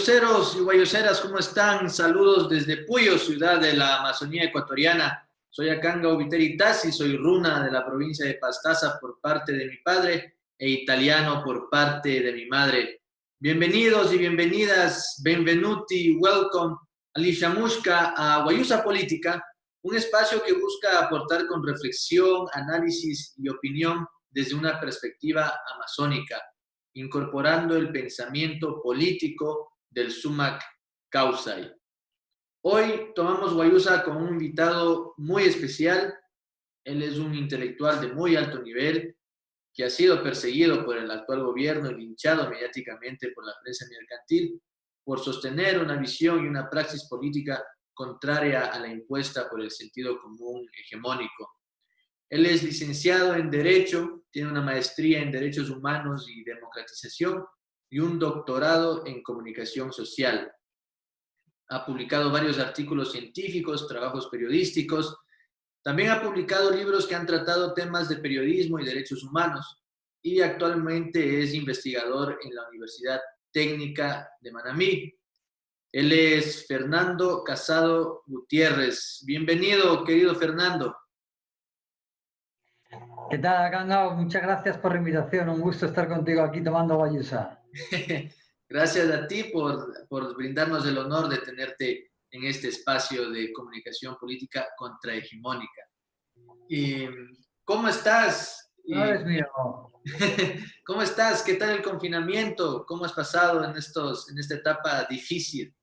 Guayuseros y guayuseras, ¿cómo están? Saludos desde Puyo, ciudad de la Amazonía ecuatoriana. Soy Akanga Oviteri Tassi, soy runa de la provincia de Pastaza por parte de mi padre e italiano por parte de mi madre. Bienvenidos y bienvenidas, benvenuti, welcome, Alicia Mushka a Guayusa Política, un espacio que busca aportar con reflexión, análisis y opinión desde una perspectiva amazónica, incorporando el pensamiento político del Sumac Causay. Hoy tomamos Guayusa con un invitado muy especial. Él es un intelectual de muy alto nivel que ha sido perseguido por el actual gobierno y linchado mediáticamente por la prensa mercantil por sostener una visión y una praxis política contraria a la impuesta por el sentido común hegemónico. Él es licenciado en Derecho, tiene una maestría en Derechos Humanos y Democratización y un doctorado en Comunicación Social. Ha publicado varios artículos científicos, trabajos periodísticos. También ha publicado libros que han tratado temas de periodismo y derechos humanos. Y actualmente es investigador en la Universidad Técnica de Manamí. Él es Fernando Casado Gutiérrez. Bienvenido, querido Fernando. ¿Qué tal, Akanga? Muchas gracias por la invitación. Un gusto estar contigo aquí tomando Guayusa. Gracias a ti por brindarnos el honor de tenerte en este espacio de comunicación política contrahegemónica. ¿Cómo estás? No eres mío. ¿Cómo estás? ¿Qué tal el confinamiento? ¿Cómo has pasado en esta etapa difícil?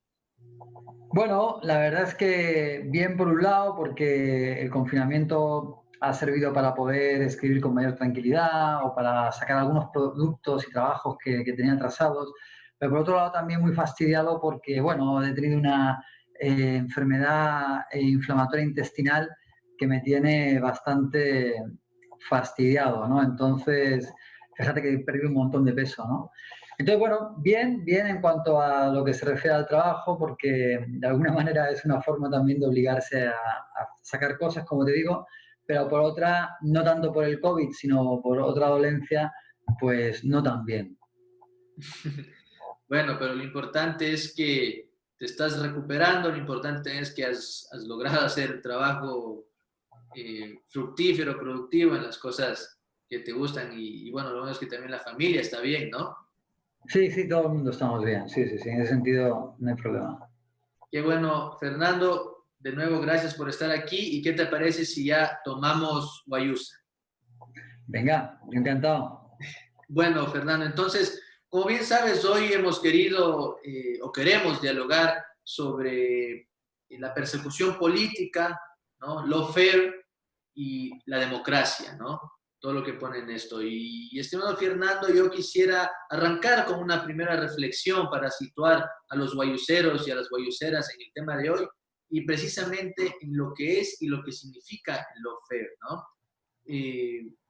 Bueno, la verdad es que bien por un lado, porque el confinamiento ha servido para poder escribir con mayor tranquilidad o para sacar algunos productos y trabajos que tenía atrasados. Pero por otro lado también muy fastidiado porque, bueno, he tenido una enfermedad inflamatoria intestinal que me tiene bastante fastidiado, ¿no? Entonces, fíjate que he perdido un montón de peso, ¿no? Entonces, bueno, bien en cuanto a lo que se refiere al trabajo, porque de alguna manera es una forma también de obligarse a sacar cosas, como te digo, pero por otra, no tanto por el COVID, sino por otra dolencia, pues no tan bien. Bueno, pero lo importante es que te estás recuperando, lo importante es que has logrado hacer trabajo fructífero, productivo en las cosas que te gustan y bueno, lo bueno es que también la familia está bien, ¿no? Sí, todo el mundo estamos bien, sí, en ese sentido no hay problema. Qué bueno, Fernando, de nuevo gracias por estar aquí y ¿qué te parece si ya tomamos Guayusa? Venga, encantado. Bueno, Fernando, entonces, como bien sabes, hoy hemos querido o queremos dialogar sobre la persecución política, ¿no? Lawfare y la democracia, ¿no? Todo lo que pone en esto. Y estimado Fernando, yo quisiera arrancar con una primera reflexión para situar a los guayuseros y a las guayuseras en el tema de hoy y precisamente en lo que es y lo que significa el lawfare, ¿no?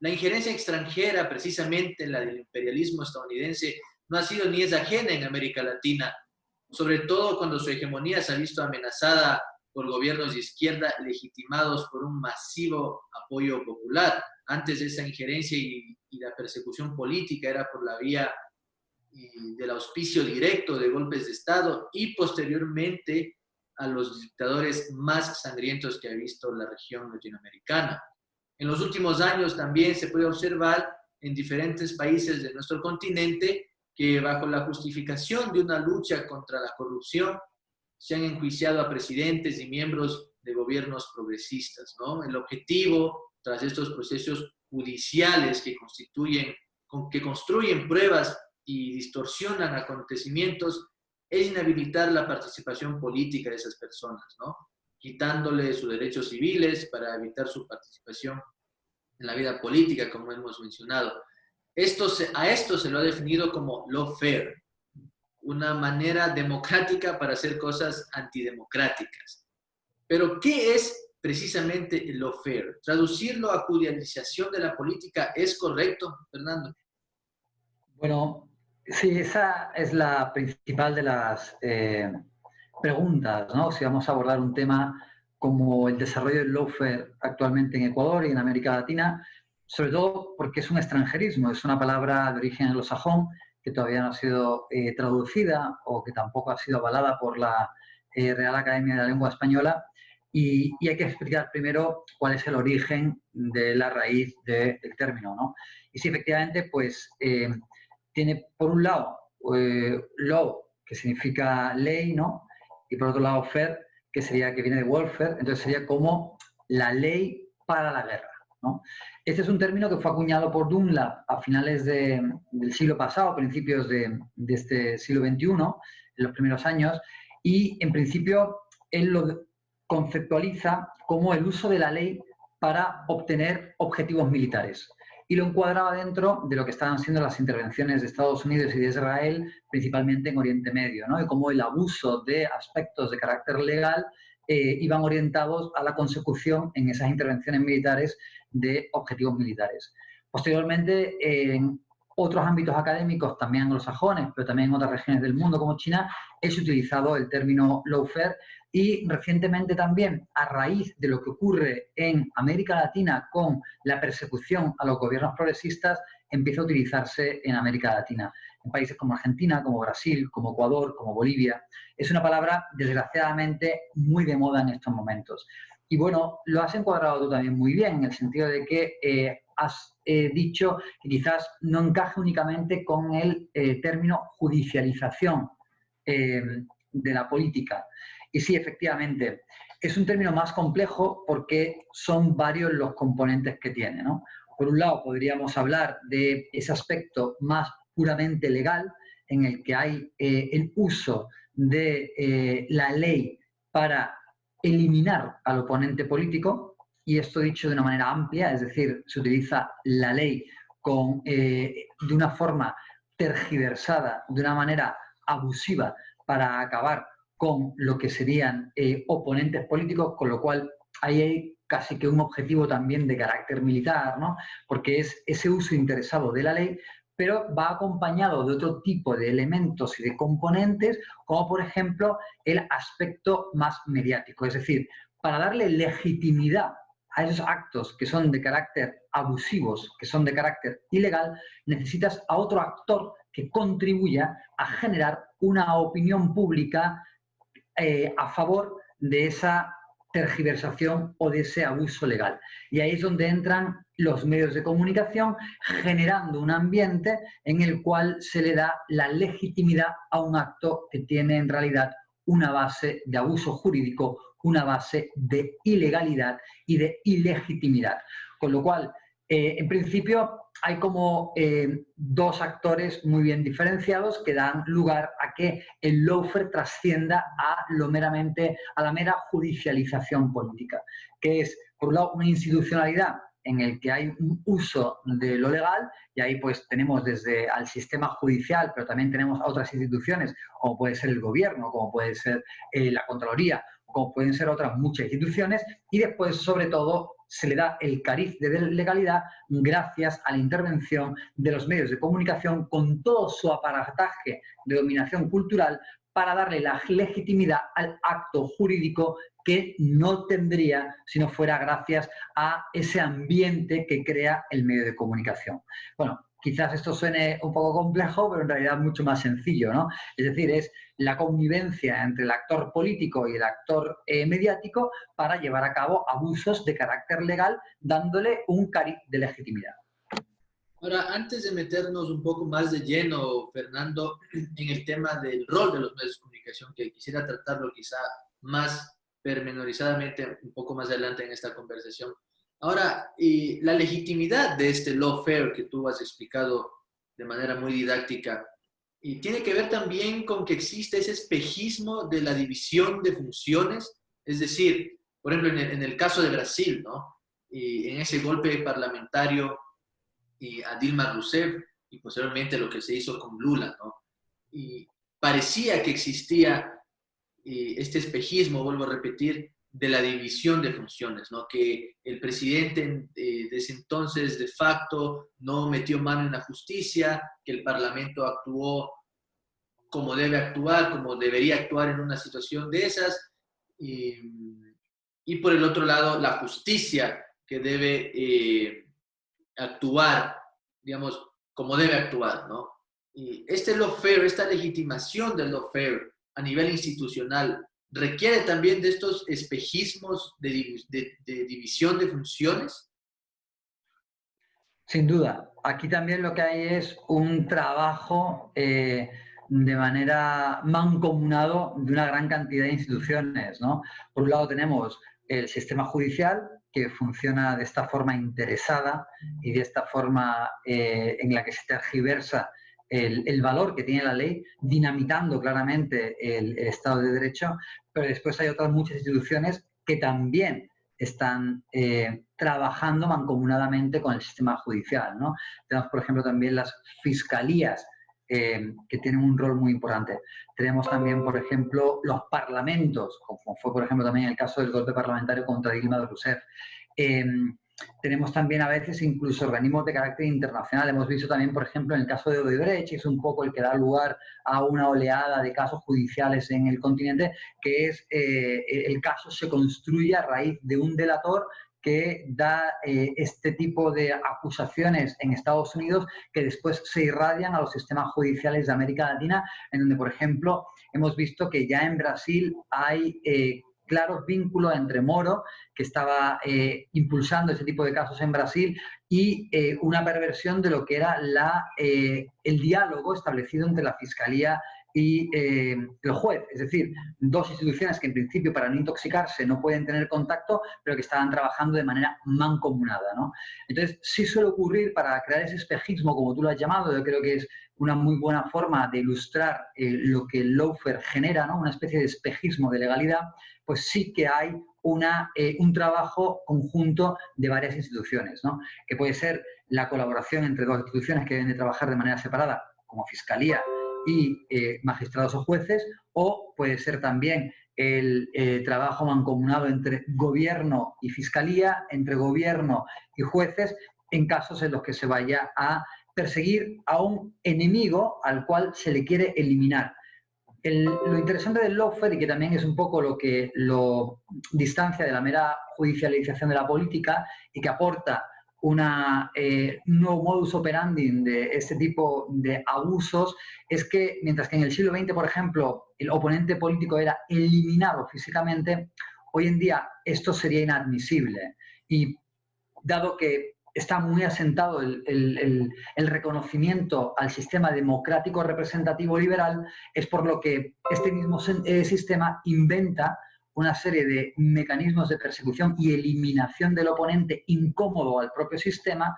La injerencia extranjera, precisamente la del imperialismo estadounidense, no ha sido ni es ajena en América Latina, sobre todo cuando su hegemonía se ha visto amenazada por gobiernos de izquierda legitimados por un masivo apoyo popular. Antes de esa injerencia y la persecución política era por la vía del auspicio directo de golpes de Estado y posteriormente a los dictadores más sangrientos que ha visto la región latinoamericana. En los últimos años también se puede observar en diferentes países de nuestro continente que bajo la justificación de una lucha contra la corrupción se han enjuiciado a presidentes y miembros de gobiernos progresistas, ¿no? El objetivo tras estos procesos judiciales que construyen pruebas y distorsionan acontecimientos es inhabilitar la participación política de esas personas, ¿no? Quitándole sus derechos civiles para evitar su participación en la vida política, como hemos mencionado. A esto se lo ha definido como lawfare, una manera democrática para hacer cosas antidemocráticas. Pero, ¿qué es precisamente el lawfare? ¿Traducirlo a judicialización de la política es correcto, Fernando? Bueno, sí, esa es la principal de las preguntas, ¿no? Si vamos a abordar un tema como el desarrollo del lawfare actualmente en Ecuador y en América Latina, sobre todo porque es un extranjerismo, es una palabra de origen anglosajón que todavía no ha sido traducida o que tampoco ha sido avalada por la Real Academia de la Lengua Española. Y hay que explicar primero cuál es el origen de la raíz del término, ¿no? Y si efectivamente, pues, tiene por un lado law, que significa ley, ¿no? Y por otro lado fair, que viene de welfare, entonces sería como la ley para la guerra, ¿no? Este es un término que fue acuñado por Dunlap a finales del siglo pasado, principios de este siglo XXI, en los primeros años, y en principio él lo conceptualiza como el uso de la ley para obtener objetivos militares. Y lo encuadraba dentro de lo que estaban siendo las intervenciones de Estados Unidos y de Israel, principalmente en Oriente Medio, ¿no? Y cómo el abuso de aspectos de carácter legal iban orientados a la consecución en esas intervenciones militares de objetivos militares. Posteriormente, en otros ámbitos académicos, también anglosajones, pero también en otras regiones del mundo como China, es utilizado el término lawfare, y recientemente también, a raíz de lo que ocurre en América Latina con la persecución a los gobiernos progresistas, empieza a utilizarse en América Latina, en países como Argentina, como Brasil, como Ecuador, como Bolivia. Es una palabra, desgraciadamente, muy de moda en estos momentos. Y bueno, lo has encuadrado tú también muy bien, en el sentido de que has dicho que quizás no encaje únicamente con el término judicialización de la política. Y sí, efectivamente, es un término más complejo porque son varios los componentes que tiene, ¿no? Por un lado, podríamos hablar de ese aspecto más puramente legal, en el que hay el uso de la ley para eliminar al oponente político, y esto dicho de una manera amplia, es decir, se utiliza la ley de una forma tergiversada, de una manera abusiva, para acabar con lo que serían oponentes políticos, con lo cual ahí hay casi que un objetivo también de carácter militar, ¿no? Porque es ese uso interesado de la ley, pero va acompañado de otro tipo de elementos y de componentes, como por ejemplo el aspecto más mediático. Es decir, para darle legitimidad a esos actos que son de carácter abusivos, que son de carácter ilegal, necesitas a otro actor que contribuya a generar una opinión pública a favor de esa tergiversación o de ese abuso legal. Y ahí es donde entran los medios de comunicación, generando un ambiente en el cual se le da la legitimidad a un acto que tiene en realidad una base de abuso jurídico, una base de ilegalidad y de ilegitimidad. Con lo cual, en principio, hay como dos actores muy bien diferenciados que dan lugar a que el lawfare trascienda a la mera judicialización política, que es, por un lado, una institucionalidad en el que hay un uso de lo legal, y ahí pues tenemos desde al sistema judicial, pero también tenemos a otras instituciones, como puede ser el gobierno, como puede ser la Contraloría, como pueden ser otras muchas instituciones, y después, sobre todo, se le da el cariz de legalidad gracias a la intervención de los medios de comunicación con todo su aparataje de dominación cultural para darle la legitimidad al acto jurídico que no tendría si no fuera gracias a ese ambiente que crea el medio de comunicación. Bueno, quizás esto suene un poco complejo, pero en realidad es mucho más sencillo, ¿no? Es decir, es la convivencia entre el actor político y el actor mediático para llevar a cabo abusos de carácter legal, dándole un cariz de legitimidad. Ahora, antes de meternos un poco más de lleno, Fernando, en el tema del rol de los medios de comunicación, que quisiera tratarlo quizá más pormenorizadamente un poco más adelante en esta conversación. Ahora, la legitimidad de este lawfare que tú has explicado de manera muy didáctica, y tiene que ver también con que existe ese espejismo de la división de funciones, es decir, por ejemplo, en el caso de Brasil, ¿no? Y en ese golpe parlamentario a Dilma Rousseff y posteriormente lo que se hizo con Lula, ¿no? Y parecía que existía este espejismo, vuelvo a repetir, de la división de funciones, ¿no? Que el presidente de ese entonces, de facto, no metió mano en la justicia, que el Parlamento actuó como debe actuar, como debería actuar en una situación de esas, y por el otro lado, la justicia, que debe actuar, digamos, como debe actuar, ¿no? este lawfare, esta legitimación del lawfare a nivel institucional, requiere también de estos espejismos de división de funciones. Sin duda. Aquí también lo que hay es un trabajo de manera mancomunado de una gran cantidad de instituciones, ¿no? Por un lado tenemos el sistema judicial, que funciona de esta forma interesada y de esta forma en la que se tergiversa el valor que tiene la ley, dinamitando claramente el Estado de Derecho, pero después hay otras muchas instituciones que también están trabajando mancomunadamente con el sistema judicial, ¿no? Tenemos, por ejemplo, también las fiscalías, que tienen un rol muy importante. Tenemos también, por ejemplo, los parlamentos, como fue, por ejemplo, también el caso del golpe parlamentario contra Dilma Rousseff. Tenemos también a veces incluso organismos de carácter internacional. Hemos visto también, por ejemplo, en el caso de Odebrecht, que es un poco el que da lugar a una oleada de casos judiciales en el continente, que es el caso se construye a raíz de un delator que da este tipo de acusaciones en Estados Unidos que después se irradian a los sistemas judiciales de América Latina, en donde, por ejemplo, hemos visto que ya en Brasil hay claros vínculos entre Moro, que estaba impulsando ese tipo de casos en Brasil, y una perversión de lo que era el diálogo establecido entre la Fiscalía y el juez. Es decir, dos instituciones que en principio para no intoxicarse no pueden tener contacto, pero que estaban trabajando de manera mancomunada, ¿no? Entonces, sí suele ocurrir para crear ese espejismo, como tú lo has llamado. Yo creo que es una muy buena forma de ilustrar lo que el lawfare genera, ¿no? Una especie de espejismo de legalidad. Pues sí que hay un trabajo conjunto de varias instituciones, ¿no? Que puede ser la colaboración entre dos instituciones que deben de trabajar de manera separada, como Fiscalía y magistrados o jueces, o puede ser también el trabajo mancomunado entre gobierno y fiscalía, entre gobierno y jueces, en casos en los que se vaya a perseguir a un enemigo al cual se le quiere eliminar. Lo interesante del lawfare, y que también es un poco lo que lo distancia de la mera judicialización de la política y que aporta un nuevo modus operandi de este tipo de abusos, es que mientras que en el siglo XX, por ejemplo, el oponente político era eliminado físicamente, hoy en día esto sería inadmisible. Y dado que está muy asentado el reconocimiento al sistema democrático representativo liberal, es por lo que este mismo sistema inventa una serie de mecanismos de persecución y eliminación del oponente incómodo al propio sistema,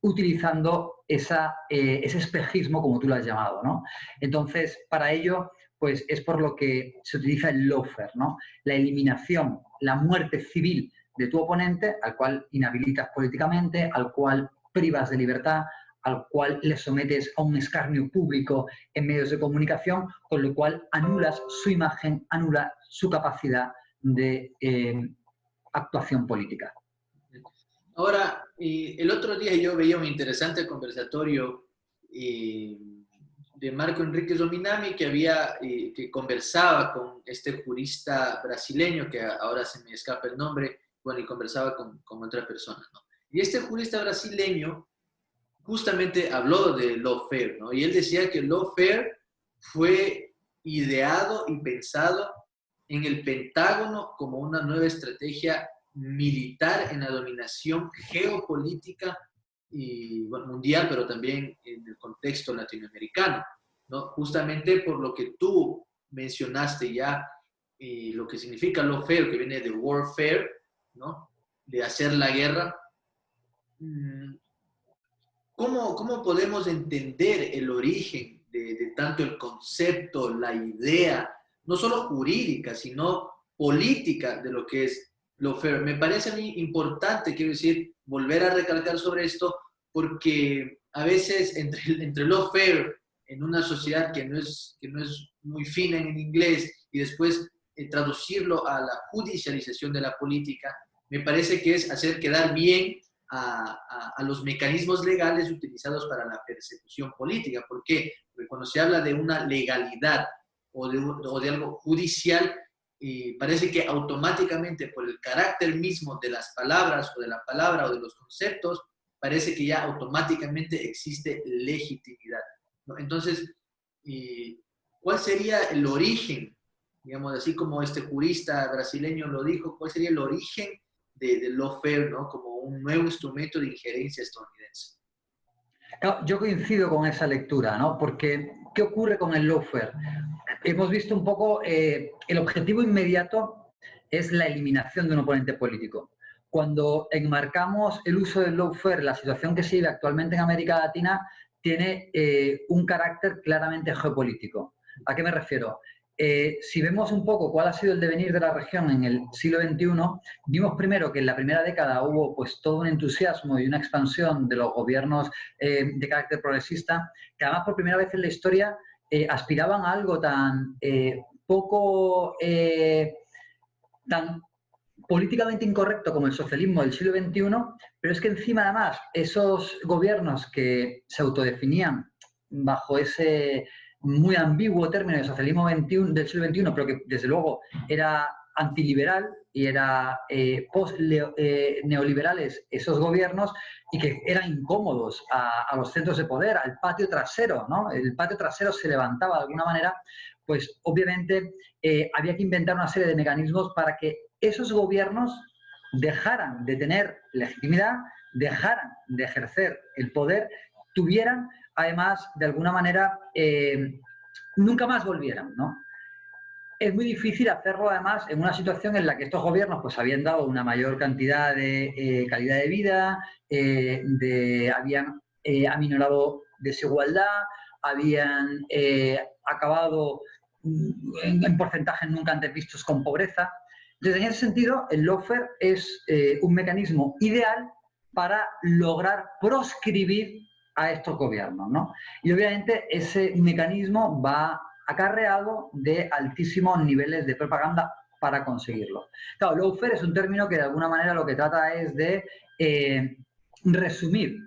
utilizando ese espejismo, como tú lo has llamado, ¿no? Entonces, para ello, pues es por lo que se utiliza el lawfare, ¿no? La eliminación, la muerte civil de tu oponente, al cual inhabilitas políticamente, al cual privas de libertad, al cual le sometes a un escarnio público en medios de comunicación, con lo cual anulas su imagen, anulas su capacidad de actuación política. Ahora, el otro día yo veía un interesante conversatorio de Marco Enrique Dominami que conversaba con este jurista brasileño, que ahora se me escapa el nombre, bueno, y conversaba con otra persona, ¿no? Y este jurista brasileño justamente habló de lawfare, ¿no? Y él decía que el lawfare fue ideado y pensado en el Pentágono como una nueva estrategia militar en la dominación geopolítica y, bueno, mundial, pero también en el contexto latinoamericano, ¿no? Justamente por lo que tú mencionaste ya, lo que significa lawfare, que viene de warfare, ¿no? De hacer la guerra. ¿Cómo podemos entender el origen de tanto el concepto, la idea, no solo jurídica, sino política de lo que es lawfare? Me parece a mí importante, quiero decir, volver a recalcar sobre esto, porque a veces entre lawfare en una sociedad que no es muy fina en inglés y después traducirlo a la judicialización de la política, me parece que es hacer quedar bien a los mecanismos legales utilizados para la persecución política. ¿Por qué? Porque cuando se habla de una legalidad o de algo judicial, parece que automáticamente por el carácter mismo de las palabras o de la palabra o de los conceptos, parece que ya automáticamente existe legitimidad. ¿no? Entonces, ¿cuál sería el origen, digamos, así como este jurista brasileño lo dijo, cuál sería el origen del lawfare, ¿no? Como un nuevo instrumento de injerencia estadounidense? Claro, yo coincido con esa lectura, ¿no? Porque, ¿qué ocurre con el lawfare? Hemos visto un poco, el objetivo inmediato es la eliminación de un oponente político. Cuando enmarcamos el uso del lawfare, la situación que se vive actualmente en América Latina tiene un carácter claramente geopolítico. ¿A qué me refiero? Si vemos un poco cuál ha sido el devenir de la región en el siglo XXI, vimos primero que en la primera década hubo pues todo un entusiasmo y una expansión de los gobiernos de carácter progresista, que además por primera vez en la historia aspiraban a algo tan poco, tan políticamente incorrecto como el socialismo del siglo XXI, pero es que encima además esos gobiernos que se autodefinían bajo ese muy ambiguo término de socialismo del siglo XXI, pero que desde luego era antiliberal y era post-neoliberales esos gobiernos y que eran incómodos a los centros de poder, al patio trasero, ¿no? El patio trasero se levantaba de alguna manera, pues obviamente había que inventar una serie de mecanismos para que esos gobiernos dejaran de tener legitimidad, dejaran de ejercer el poder, tuvieran además de alguna manera nunca más volvieran, ¿no? Es muy difícil hacerlo además en una situación en la que estos gobiernos pues habían dado una mayor cantidad de calidad de vida, habían aminorado desigualdad, habían acabado en porcentajes nunca antes vistos con pobreza. Entonces, en ese sentido, el lawfare es un mecanismo ideal para lograr proscribir a estos gobiernos, ¿no? Y obviamente ese mecanismo va acarreado de altísimos niveles de propaganda para conseguirlo. Claro, lawfare es un término que de alguna manera lo que trata es de resumir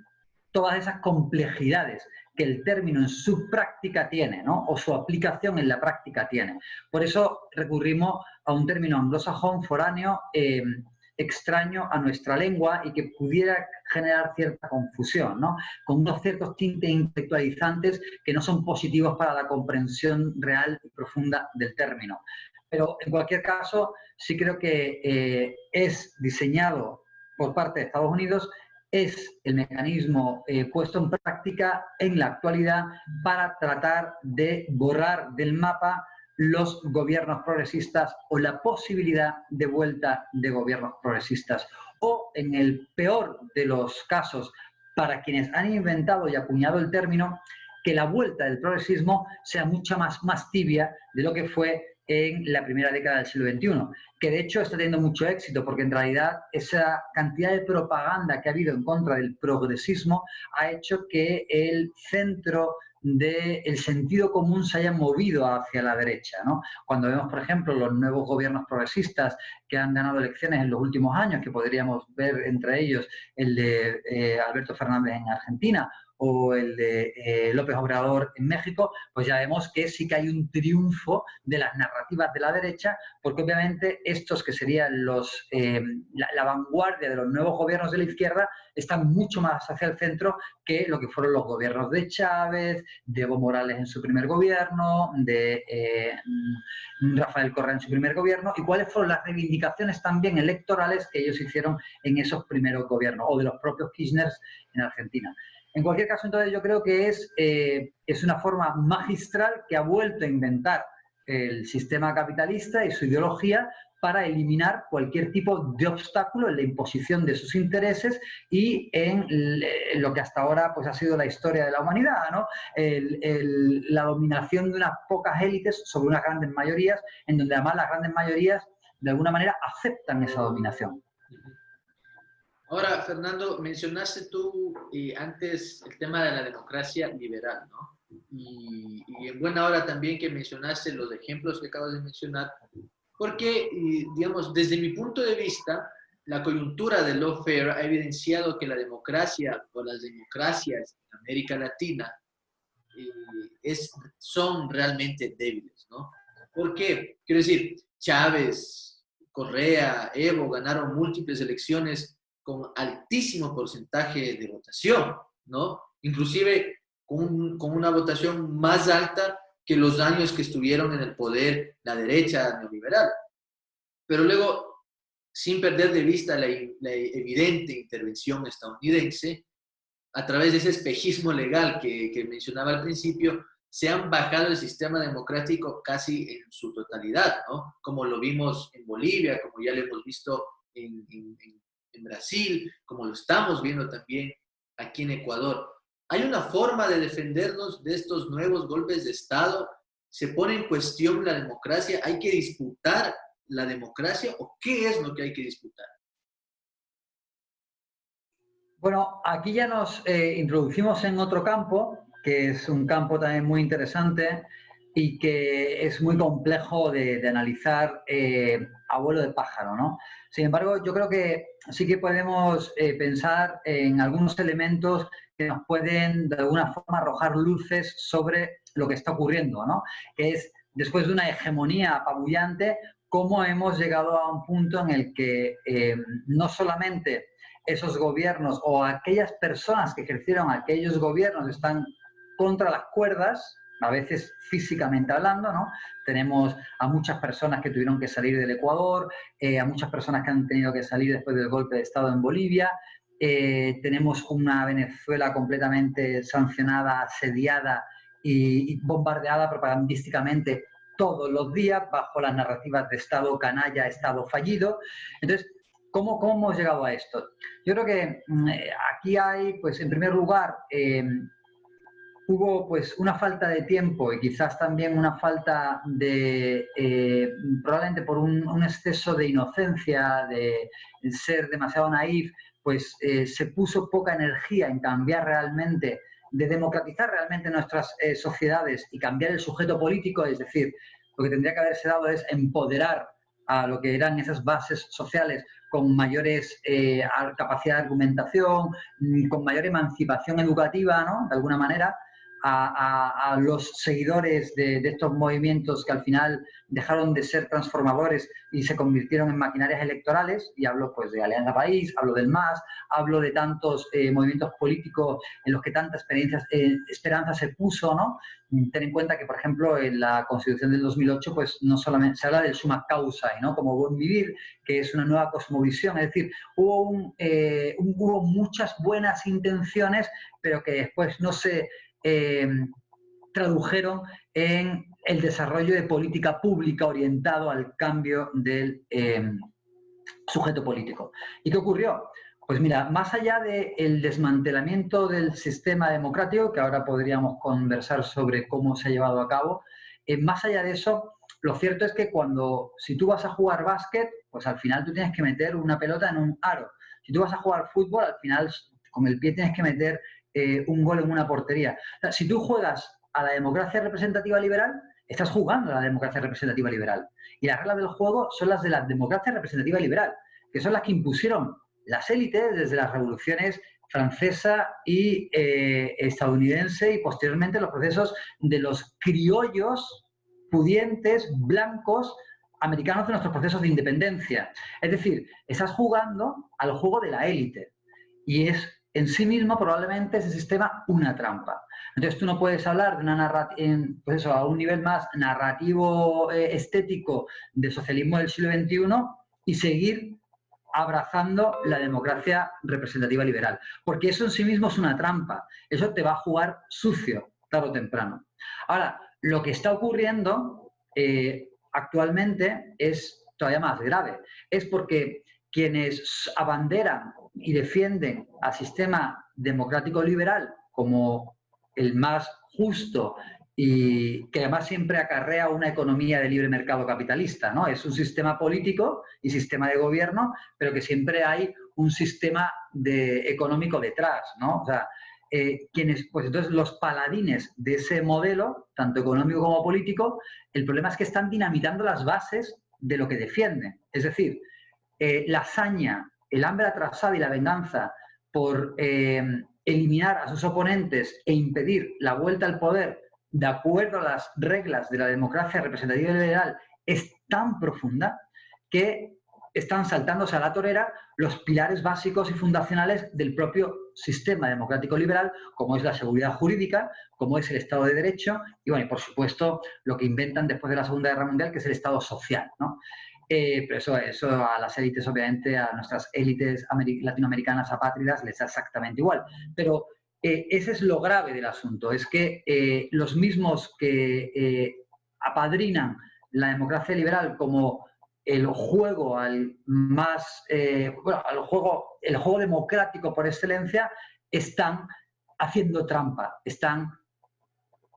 todas esas complejidades que el término en su práctica tiene, ¿no? O su aplicación en la práctica tiene. Por eso recurrimos a un término anglosajón foráneo extraño a nuestra lengua y que pudiera generar cierta confusión, ¿no? Con unos ciertos tintes intelectualizantes que no son positivos para la comprensión real y profunda del término. Pero en cualquier caso, sí creo que es diseñado por parte de Estados Unidos, es el mecanismo puesto en práctica en la actualidad para tratar de borrar del mapa los gobiernos progresistas o la posibilidad de vuelta de gobiernos progresistas. O, en el peor de los casos, para quienes han inventado y acuñado el término, que la vuelta del progresismo sea mucho más tibia de lo que fue en la primera década del siglo XXI, que de hecho está teniendo mucho éxito, porque en realidad esa cantidad de propaganda que ha habido en contra del progresismo ha hecho que el centro del sentido común se haya movido hacia la derecha, ¿no? Cuando vemos, por ejemplo, los nuevos gobiernos progresistas que han ganado elecciones en los últimos años, que podríamos ver entre ellos el de Alberto Fernández en Argentina o el de López Obrador en México, pues ya vemos que sí que hay un triunfo de las narrativas de la derecha, porque obviamente estos que serían la vanguardia de los nuevos gobiernos de la izquierda están mucho más hacia el centro que lo que fueron los gobiernos de Chávez, de Evo Morales en su primer gobierno, de Rafael Correa en su primer gobierno, y cuáles fueron las reivindicaciones también electorales que ellos hicieron en esos primeros gobiernos, o de los propios Kirchner en Argentina. En cualquier caso, entonces, yo creo que es una forma magistral que ha vuelto a inventar el sistema capitalista y su ideología para eliminar cualquier tipo de obstáculo en la imposición de sus intereses y en lo que hasta ahora pues, ha sido la historia de la humanidad, ¿no? La dominación de unas pocas élites sobre unas grandes mayorías, en donde además las grandes mayorías de alguna manera aceptan esa dominación. Ahora, Fernando, mencionaste tú antes el tema de la democracia liberal, ¿no? Y en buena hora también que mencionaste los ejemplos que acabas de mencionar, porque, digamos, desde mi punto de vista, la coyuntura del lawfare ha evidenciado que la democracia o las democracias en América Latina son realmente débiles, ¿no? ¿Por qué? Quiero decir, Chávez, Correa, Evo ganaron múltiples elecciones con altísimo porcentaje de votación, ¿no? Inclusive con una votación más alta que los años que estuvieron en el poder la derecha neoliberal. Pero luego, sin perder de vista la evidente intervención estadounidense, a través de ese espejismo legal que mencionaba al principio, se han bajado el sistema democrático casi en su totalidad, ¿no? Como lo vimos en Bolivia, como ya lo hemos visto en Brasil, como lo estamos viendo también aquí en Ecuador. ¿Hay una forma de defendernos de estos nuevos golpes de Estado? ¿Se pone en cuestión la democracia? ¿Hay que disputar la democracia o qué es lo que hay que disputar? Bueno, aquí ya nos introducimos en otro campo, que es un campo también muy interesante y que es muy complejo de analizar a vuelo de pájaro, ¿no? Sin embargo, yo creo que sí que podemos pensar en algunos elementos que nos pueden de alguna forma arrojar luces sobre lo que está ocurriendo, ¿no? Que es, después de una hegemonía apabullante, cómo hemos llegado a un punto en el que no solamente esos gobiernos o aquellas personas que ejercieron aquellos gobiernos están contra las cuerdas, a veces físicamente hablando, ¿no? Tenemos a muchas personas que tuvieron que salir del Ecuador, a muchas personas que han tenido que salir después del golpe de Estado en Bolivia, tenemos una Venezuela completamente sancionada, asediada y bombardeada propagandísticamente todos los días bajo las narrativas de Estado canalla, Estado fallido. Entonces, ¿cómo hemos llegado a esto? Yo creo que aquí hay, pues, en primer lugar, hubo pues una falta de tiempo y quizás también una falta de, probablemente por un exceso de inocencia, de ser demasiado naif, pues se puso poca energía en cambiar realmente, de democratizar realmente nuestras sociedades y cambiar el sujeto político, es decir, lo que tendría que haberse dado es empoderar a lo que eran esas bases sociales con mayores capacidad de argumentación, con mayor emancipación educativa, ¿no? De alguna manera, a los seguidores de estos movimientos que al final dejaron de ser transformadores y se convirtieron en maquinarias electorales, y hablo pues de Alianza País, hablo del MAS, hablo de tantos movimientos políticos en los que tanta esperanza se puso, ¿no? Ten en cuenta que, por ejemplo, en la Constitución del 2008, pues no solamente se habla del summa causa, ¿no? Como buen vivir, que es una nueva cosmovisión, es decir, hubo muchas buenas intenciones, pero que después no se tradujeron en el desarrollo de política pública orientado al cambio del sujeto político. ¿Y qué ocurrió? Pues mira, más allá del desmantelamiento del sistema democrático, que ahora podríamos conversar sobre cómo se ha llevado a cabo, más allá de eso, lo cierto es que si tú vas a jugar básquet, pues al final tú tienes que meter una pelota en un aro. Si tú vas a jugar fútbol, al final con el pie tienes que meter un gol en una portería. O sea, si tú juegas a la democracia representativa liberal, estás jugando a la democracia representativa liberal. Y las reglas del juego son las de la democracia representativa liberal, que son las que impusieron las élites desde las revoluciones francesa y estadounidense y posteriormente los procesos de los criollos pudientes, blancos, americanos de nuestros procesos de independencia. Es decir, estás jugando al juego de la élite y es en sí mismo probablemente ese sistema una trampa. Entonces tú no puedes hablar de una narrativa, pues eso, a un nivel más narrativo estético del socialismo del siglo XXI y seguir abrazando la democracia representativa liberal. Porque eso en sí mismo es una trampa. Eso te va a jugar sucio, tarde o temprano. Ahora, lo que está ocurriendo actualmente es todavía más grave. Es porque quienes abanderan y defienden al sistema democrático liberal como el más justo y que además siempre acarrea una economía de libre mercado capitalista, ¿no? Es un sistema político y sistema de gobierno, pero que siempre hay un sistema económico detrás, ¿no? O sea, pues entonces los paladines de ese modelo, tanto económico como político, el problema es que están dinamitando las bases de lo que defienden. Es decir, la hazaña, el hambre atrasada y la venganza por eliminar a sus oponentes e impedir la vuelta al poder de acuerdo a las reglas de la democracia representativa liberal es tan profunda que están saltándose a la torera los pilares básicos y fundacionales del propio sistema democrático liberal, como es la seguridad jurídica, como es el Estado de Derecho y, bueno, y por supuesto, lo que inventan después de la Segunda Guerra Mundial, que es el Estado social, ¿no? Pero eso a las élites, obviamente, a nuestras élites latinoamericanas apátridas les da exactamente igual. Pero ese es lo grave del asunto, es que los mismos que apadrinan la democracia liberal como el juego al más, bueno, el juego democrático por excelencia, están haciendo trampa, están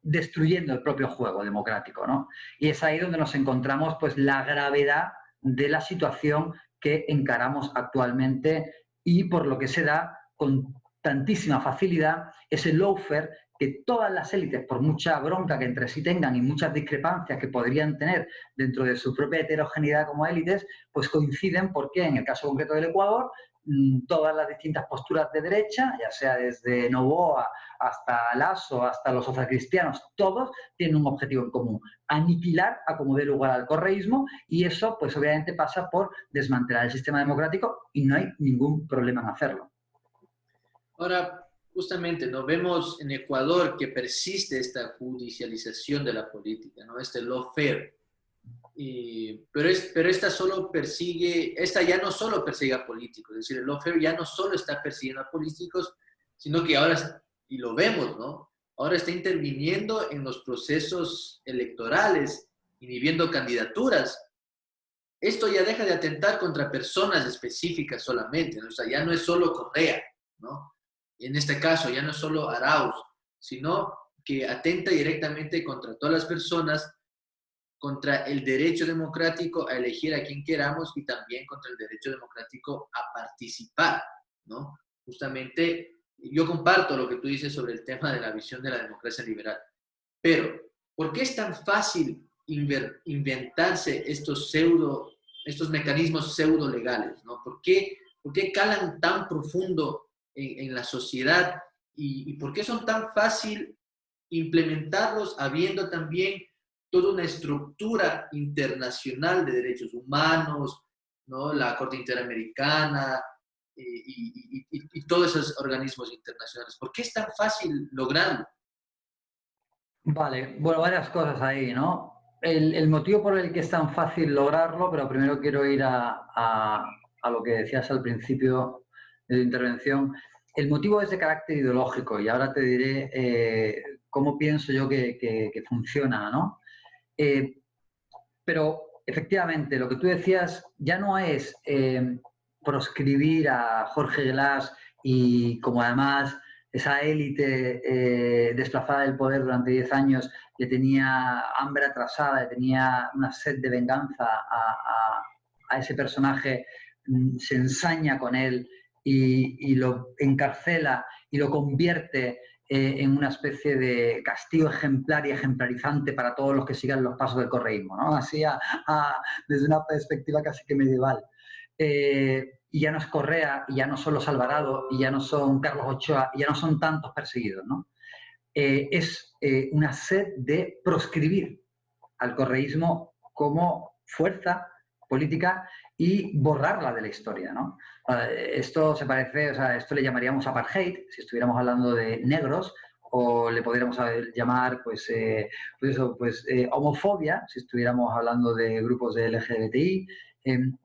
destruyendo el propio juego democrático, ¿no? Y es ahí donde nos encontramos, pues, la gravedad de la situación que encaramos actualmente y por lo que se da con tantísima facilidad ese lawfare que todas las élites, por mucha bronca que entre sí tengan y muchas discrepancias que podrían tener dentro de su propia heterogeneidad como élites, pues coinciden porque en el caso concreto del Ecuador, todas las distintas posturas de derecha, ya sea desde Noboa hasta Lasso, hasta los socialcristianos, todos tienen un objetivo en común: aniquilar a como dé lugar al correísmo, y eso pues obviamente pasa por desmantelar el sistema democrático y no hay ningún problema en hacerlo. Ahora, justamente, ¿no? Vemos en Ecuador que persiste esta judicialización de la política, ¿no? Este lawfare. Pero esta solo persigue, esta ya no solo persigue a políticos, es decir, el lawfare ya no solo está persiguiendo a políticos, sino que ahora, y lo vemos, ¿no? Ahora está interviniendo en los procesos electorales, inhibiendo candidaturas. Esto ya deja de atentar contra personas específicas solamente, ¿no? O sea, ya no es solo Correa, ¿no? En este caso, ya no es solo Arauz, sino que atenta directamente contra todas las personas, contra el derecho democrático a elegir a quien queramos y también contra el derecho democrático a participar, ¿no? Justamente, yo comparto lo que tú dices sobre el tema de la visión de la democracia liberal, pero ¿por qué es tan fácil inventarse estos mecanismos pseudo legales, ¿no? ¿Por qué calan tan profundo en la sociedad y por qué son tan fácil implementarlos habiendo también toda una estructura internacional de derechos humanos, ¿no? La Corte Interamericana y todos esos organismos internacionales? ¿Por qué es tan fácil lograrlo? Vale, bueno, varias cosas ahí, ¿no? El motivo por el que es tan fácil lograrlo, pero primero quiero ir a lo que decías al principio de tu intervención. El motivo es de carácter ideológico y ahora te diré cómo pienso yo que funciona, ¿no? Pero efectivamente, lo que tú decías ya no es proscribir a Jorge Glass y como además esa élite desplazada del poder durante 10 años le tenía hambre atrasada, le tenía una sed de venganza a ese personaje, se ensaña con él y lo encarcela y lo convierte en una especie de castigo ejemplar y ejemplarizante para todos los que sigan los pasos del correísmo, ¿no? Así desde una perspectiva casi que medieval. Y ya no es Correa, y ya no son los Alvarado, y ya no son Carlos Ochoa, y ya no son tantos perseguidos, ¿no? Es una sed de proscribir al correísmo como fuerza política y borrarla de la historia, ¿no? Esto se parece, o sea, esto le llamaríamos apartheid si estuviéramos hablando de negros, o le podríamos llamar, homofobia si estuviéramos hablando de grupos de LGBTI,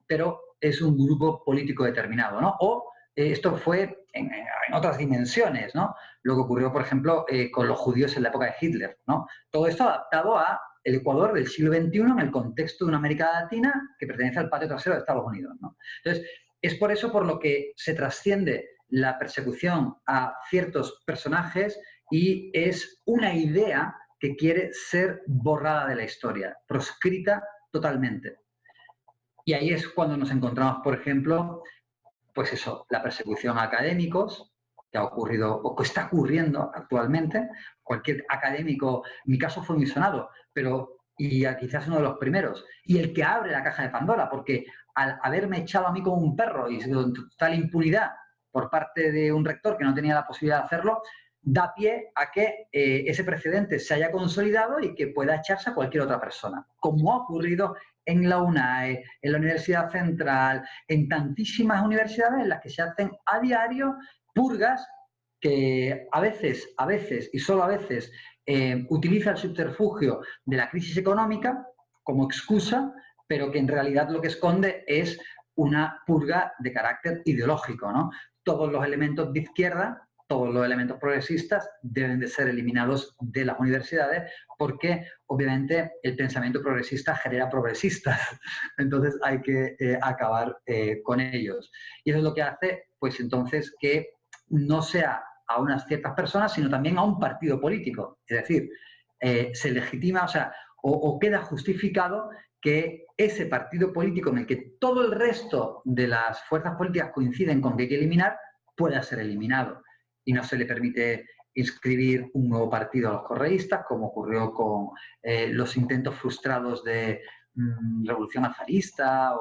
pero es un grupo político determinado, ¿no? O esto fue en otras dimensiones, ¿no? Lo que ocurrió, por ejemplo, con los judíos en la época de Hitler, ¿no? Todo esto adaptado a el Ecuador del siglo XXI en el contexto de una América Latina que pertenece al patio trasero de Estados Unidos, ¿no? Entonces, es por eso por lo que se trasciende la persecución a ciertos personajes y es una idea que quiere ser borrada de la historia, proscrita totalmente. Y ahí es cuando nos encontramos, por ejemplo, pues eso, la persecución a académicos, que ha ocurrido o que está ocurriendo actualmente. Cualquier académico, mi caso fue muy sonado, pero y quizás uno de los primeros, y el que abre la caja de Pandora, porque al haberme echado a mí como un perro y con total impunidad por parte de un rector que no tenía la posibilidad de hacerlo, da pie a que ese precedente se haya consolidado y que pueda echarse a cualquier otra persona, como ha ocurrido en la UNAE, en la Universidad Central, en tantísimas universidades en las que se hacen a diario purgas que a veces y solo a veces utiliza el subterfugio de la crisis económica como excusa, pero que en realidad lo que esconde es una purga de carácter ideológico, ¿no? Todos los elementos de izquierda, todos los elementos progresistas deben de ser eliminados de las universidades porque obviamente el pensamiento progresista genera progresistas, entonces hay que acabar con ellos. Y eso es lo que hace, pues entonces, que no sea a unas ciertas personas, sino también a un partido político. Es decir, se legitima, o queda justificado que ese partido político en el que todo el resto de las fuerzas políticas coinciden con que hay que eliminar, pueda ser eliminado. Y no se le permite inscribir un nuevo partido a los correístas, como ocurrió con los intentos frustrados de Revolución Azarista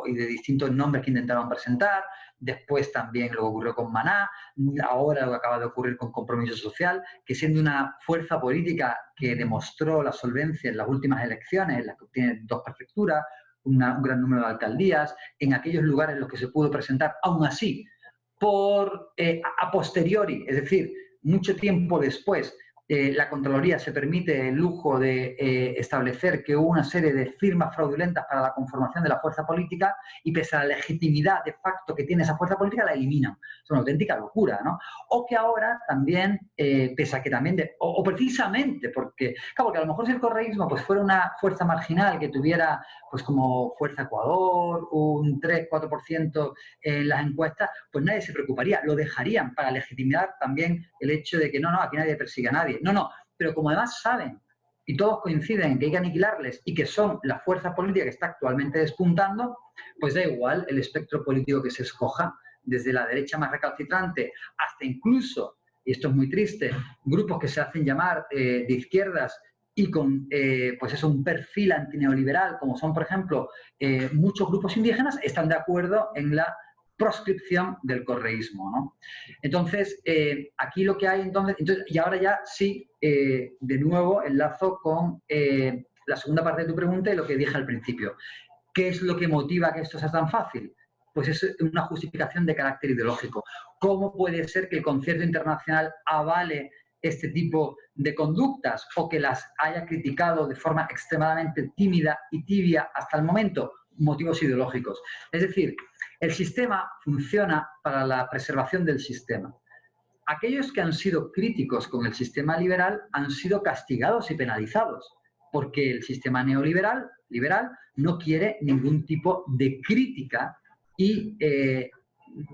y de distintos nombres que intentaron presentar. Después también lo que ocurrió con Maná, ahora lo que acaba de ocurrir con Compromiso Social, que siendo una fuerza política que demostró la solvencia en las últimas elecciones, en las que obtiene 2 prefecturas, un gran número de alcaldías, en aquellos lugares en los que se pudo presentar, aún así, a posteriori, es decir, mucho tiempo después, la Contraloría se permite el lujo de establecer que hubo una serie de firmas fraudulentas para la conformación de la fuerza política y pese a la legitimidad de facto que tiene esa fuerza política, la eliminan. Es una auténtica locura, ¿no? O que ahora también, pese a que también, o precisamente porque, claro, porque a lo mejor si el correísmo pues, fuera una fuerza marginal que tuviera, pues como Fuerza Ecuador, un 3-4% en las encuestas, pues nadie se preocuparía, lo dejarían para legitimar también el hecho de que no, aquí nadie persigue a nadie. No, pero como además saben y todos coinciden en que hay que aniquilarles y que son la fuerza política que está actualmente despuntando, pues da igual el espectro político que se escoja, desde la derecha más recalcitrante hasta incluso, y esto es muy triste, grupos que se hacen llamar de izquierdas y con pues eso, un perfil antineoliberal, como son, por ejemplo, muchos grupos indígenas, están de acuerdo en la proscripción del correísmo, ¿no? Entonces, aquí lo que hay, y ahora ya sí, de nuevo enlazo con la segunda parte de tu pregunta y lo que dije al principio. ¿Qué es lo que motiva que esto sea tan fácil? Pues es una justificación de carácter ideológico. ¿Cómo puede ser que el concierto internacional avale este tipo de conductas o que las haya criticado de forma extremadamente tímida y tibia hasta el momento? Motivos ideológicos. Es decir, el sistema funciona para la preservación del sistema. Aquellos que han sido críticos con el sistema liberal han sido castigados y penalizados, porque el sistema neoliberal no quiere ningún tipo de crítica y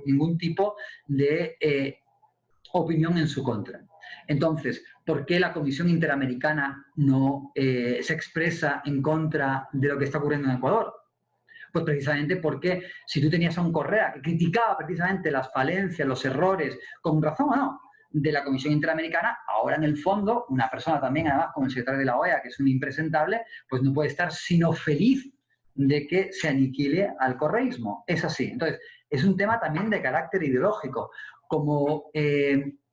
ningún tipo de opinión en su contra. Entonces, ¿por qué la Comisión Interamericana no se expresa en contra de lo que está ocurriendo en Ecuador? Pues precisamente porque si tú tenías a un Correa que criticaba precisamente las falencias, los errores, con razón o no, de la Comisión Interamericana, ahora en el fondo, una persona también, además, como el secretario de la OEA, que es un impresentable, pues no puede estar sino feliz de que se aniquile al correísmo. Es así. Entonces, es un tema también de carácter ideológico. Como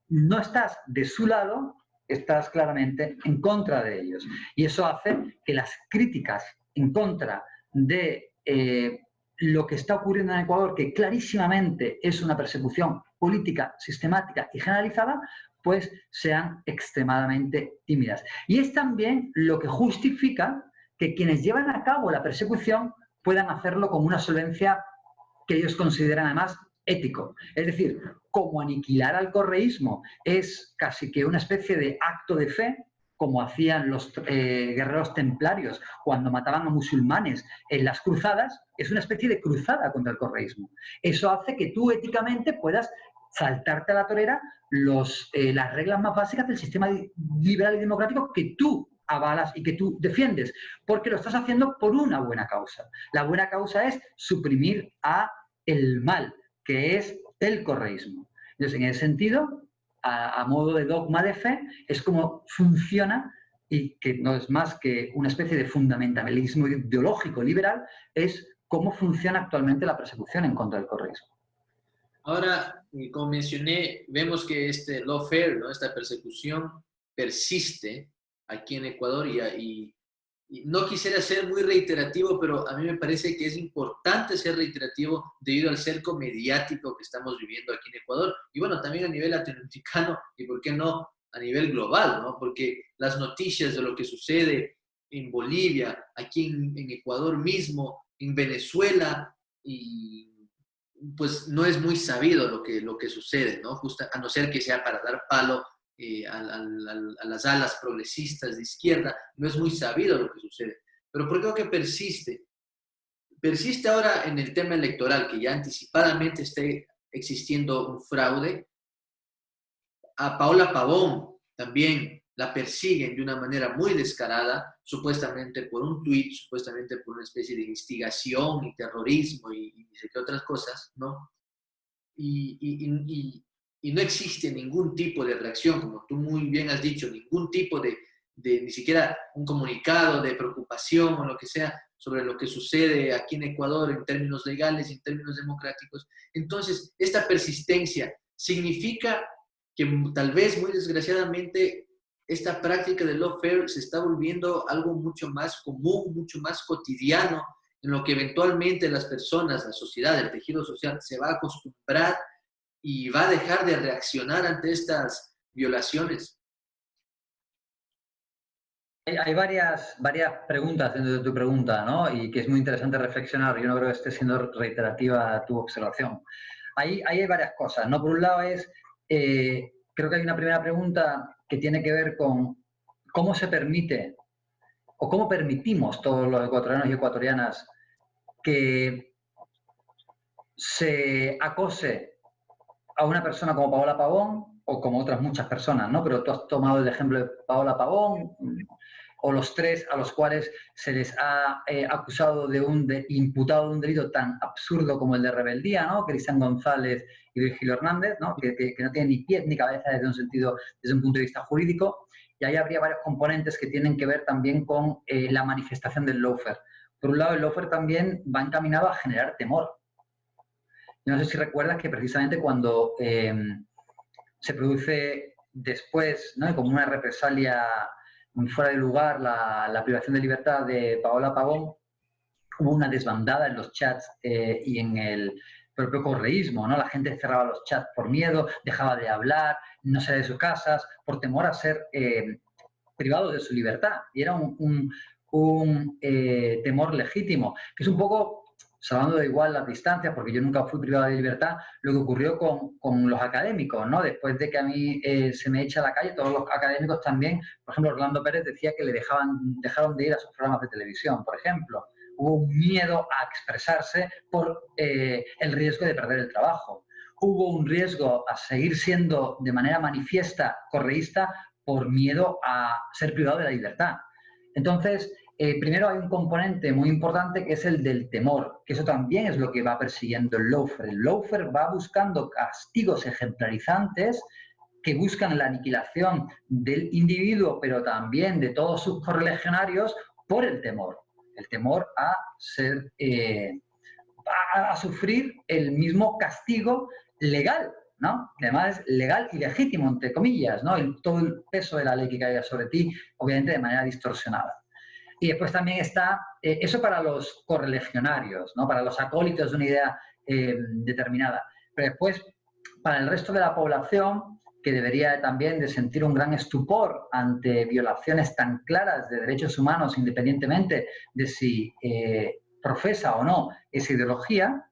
no estás de su lado, estás claramente en contra de ellos. Y eso hace que las críticas en contra de lo que está ocurriendo en Ecuador, que clarísimamente es una persecución política, sistemática y generalizada, pues sean extremadamente tímidas. Y es también lo que justifica que quienes llevan a cabo la persecución puedan hacerlo con una solvencia que ellos consideran además ético. Es decir, como aniquilar al correísmo es casi que una especie de acto de fe, como hacían los guerreros templarios cuando mataban a musulmanes en las cruzadas, es una especie de cruzada contra el correísmo. Eso hace que tú éticamente puedas saltarte a la torera las reglas más básicas del sistema liberal y democrático que tú avalas y que tú defiendes, porque lo estás haciendo por una buena causa. La buena causa es suprimir el mal, que es el correísmo. Entonces, en ese sentido, a modo de dogma de fe, es como funciona, y que no es más que una especie de fundamentalismo ideológico liberal, es cómo funciona actualmente la persecución en contra del correísmo. Ahora, como mencioné, vemos que este lawfare, ¿no? Esta persecución persiste aquí en Ecuador y no quisiera ser muy reiterativo, pero a mí me parece que es importante ser reiterativo debido al cerco mediático que estamos viviendo aquí en Ecuador y bueno, también a nivel latinoamericano y por qué no a nivel global, ¿no? Porque las noticias de lo que sucede en Bolivia, aquí en Ecuador mismo, en Venezuela, y pues no es muy sabido lo que sucede, ¿no? Justo, a no ser que sea para dar palo a las alas progresistas de izquierda, no es muy sabido lo que sucede. Pero ¿por qué creo que persiste? Persiste ahora en el tema electoral, que ya anticipadamente esté existiendo un fraude. A Paola Pavón también la persiguen de una manera muy descarada, supuestamente por un tuit, supuestamente por una especie de instigación y terrorismo y no sé qué otras cosas, ¿no? Y, y no existe ningún tipo de reacción, como tú muy bien has dicho, ningún tipo de ni siquiera un comunicado de preocupación o lo que sea sobre lo que sucede aquí en Ecuador en términos legales y en términos democráticos. Entonces, esta persistencia significa que tal vez muy desgraciadamente esta práctica del lawfare se está volviendo algo mucho más común, mucho más cotidiano, en lo que eventualmente las personas, la sociedad, el tejido social se va a acostumbrar y va a dejar de reaccionar ante estas violaciones. Hay varias preguntas dentro de tu pregunta, ¿no? Y que es muy interesante reflexionar. Yo no creo que esté siendo reiterativa tu observación. Ahí hay varias cosas, ¿no? Por un lado creo que hay una primera pregunta que tiene que ver con cómo se permite o cómo permitimos todos los ecuatorianos y ecuatorianas que se acose a una persona como Paola Pavón o como otras muchas personas, ¿no? Pero tú has tomado el ejemplo de Paola Pavón o los tres a los cuales se les ha acusado imputado de un delito tan absurdo como el de rebeldía, ¿no? Cristian González y Virgilio Hernández, ¿no? Que no tienen ni pies ni cabeza desde un punto de vista jurídico. Y ahí habría varios componentes que tienen que ver también con la manifestación del lawfare. Por un lado, el lawfare también va encaminado a generar temor. No sé si recuerdas que precisamente cuando se produce después, ¿no? Como una represalia fuera de lugar, la privación de libertad de Paola Pavón, hubo una desbandada en los chats y en el propio correísmo, ¿no? La gente cerraba los chats por miedo, dejaba de hablar, no salía de sus casas, por temor a ser privados de su libertad. Y era un temor legítimo, que es un poco, salvando de igual las distancias, porque yo nunca fui privado de libertad, lo que ocurrió con los académicos, ¿no? Después de que a mí se me echa a la calle, todos los académicos también, por ejemplo, Orlando Pérez decía que dejaron de ir a sus programas de televisión, por ejemplo. Hubo un miedo a expresarse por el riesgo de perder el trabajo. Hubo un riesgo a seguir siendo de manera manifiesta correísta por miedo a ser privado de la libertad. Entonces, primero hay un componente muy importante que es el del temor, que eso también es lo que va persiguiendo el lawfare. El lawfare va buscando castigos ejemplarizantes que buscan la aniquilación del individuo, pero también de todos sus correligionarios por el temor a ser, a sufrir el mismo castigo legal, ¿no? Que además es legal y legítimo, entre comillas, ¿no? Todo el peso de la ley que caiga sobre ti, obviamente de manera distorsionada. Y después también está eso para los correligionarios, ¿no? Para los acólitos de una idea determinada. Pero después, para el resto de la población, que debería también de sentir un gran estupor ante violaciones tan claras de derechos humanos, independientemente de si profesa o no esa ideología,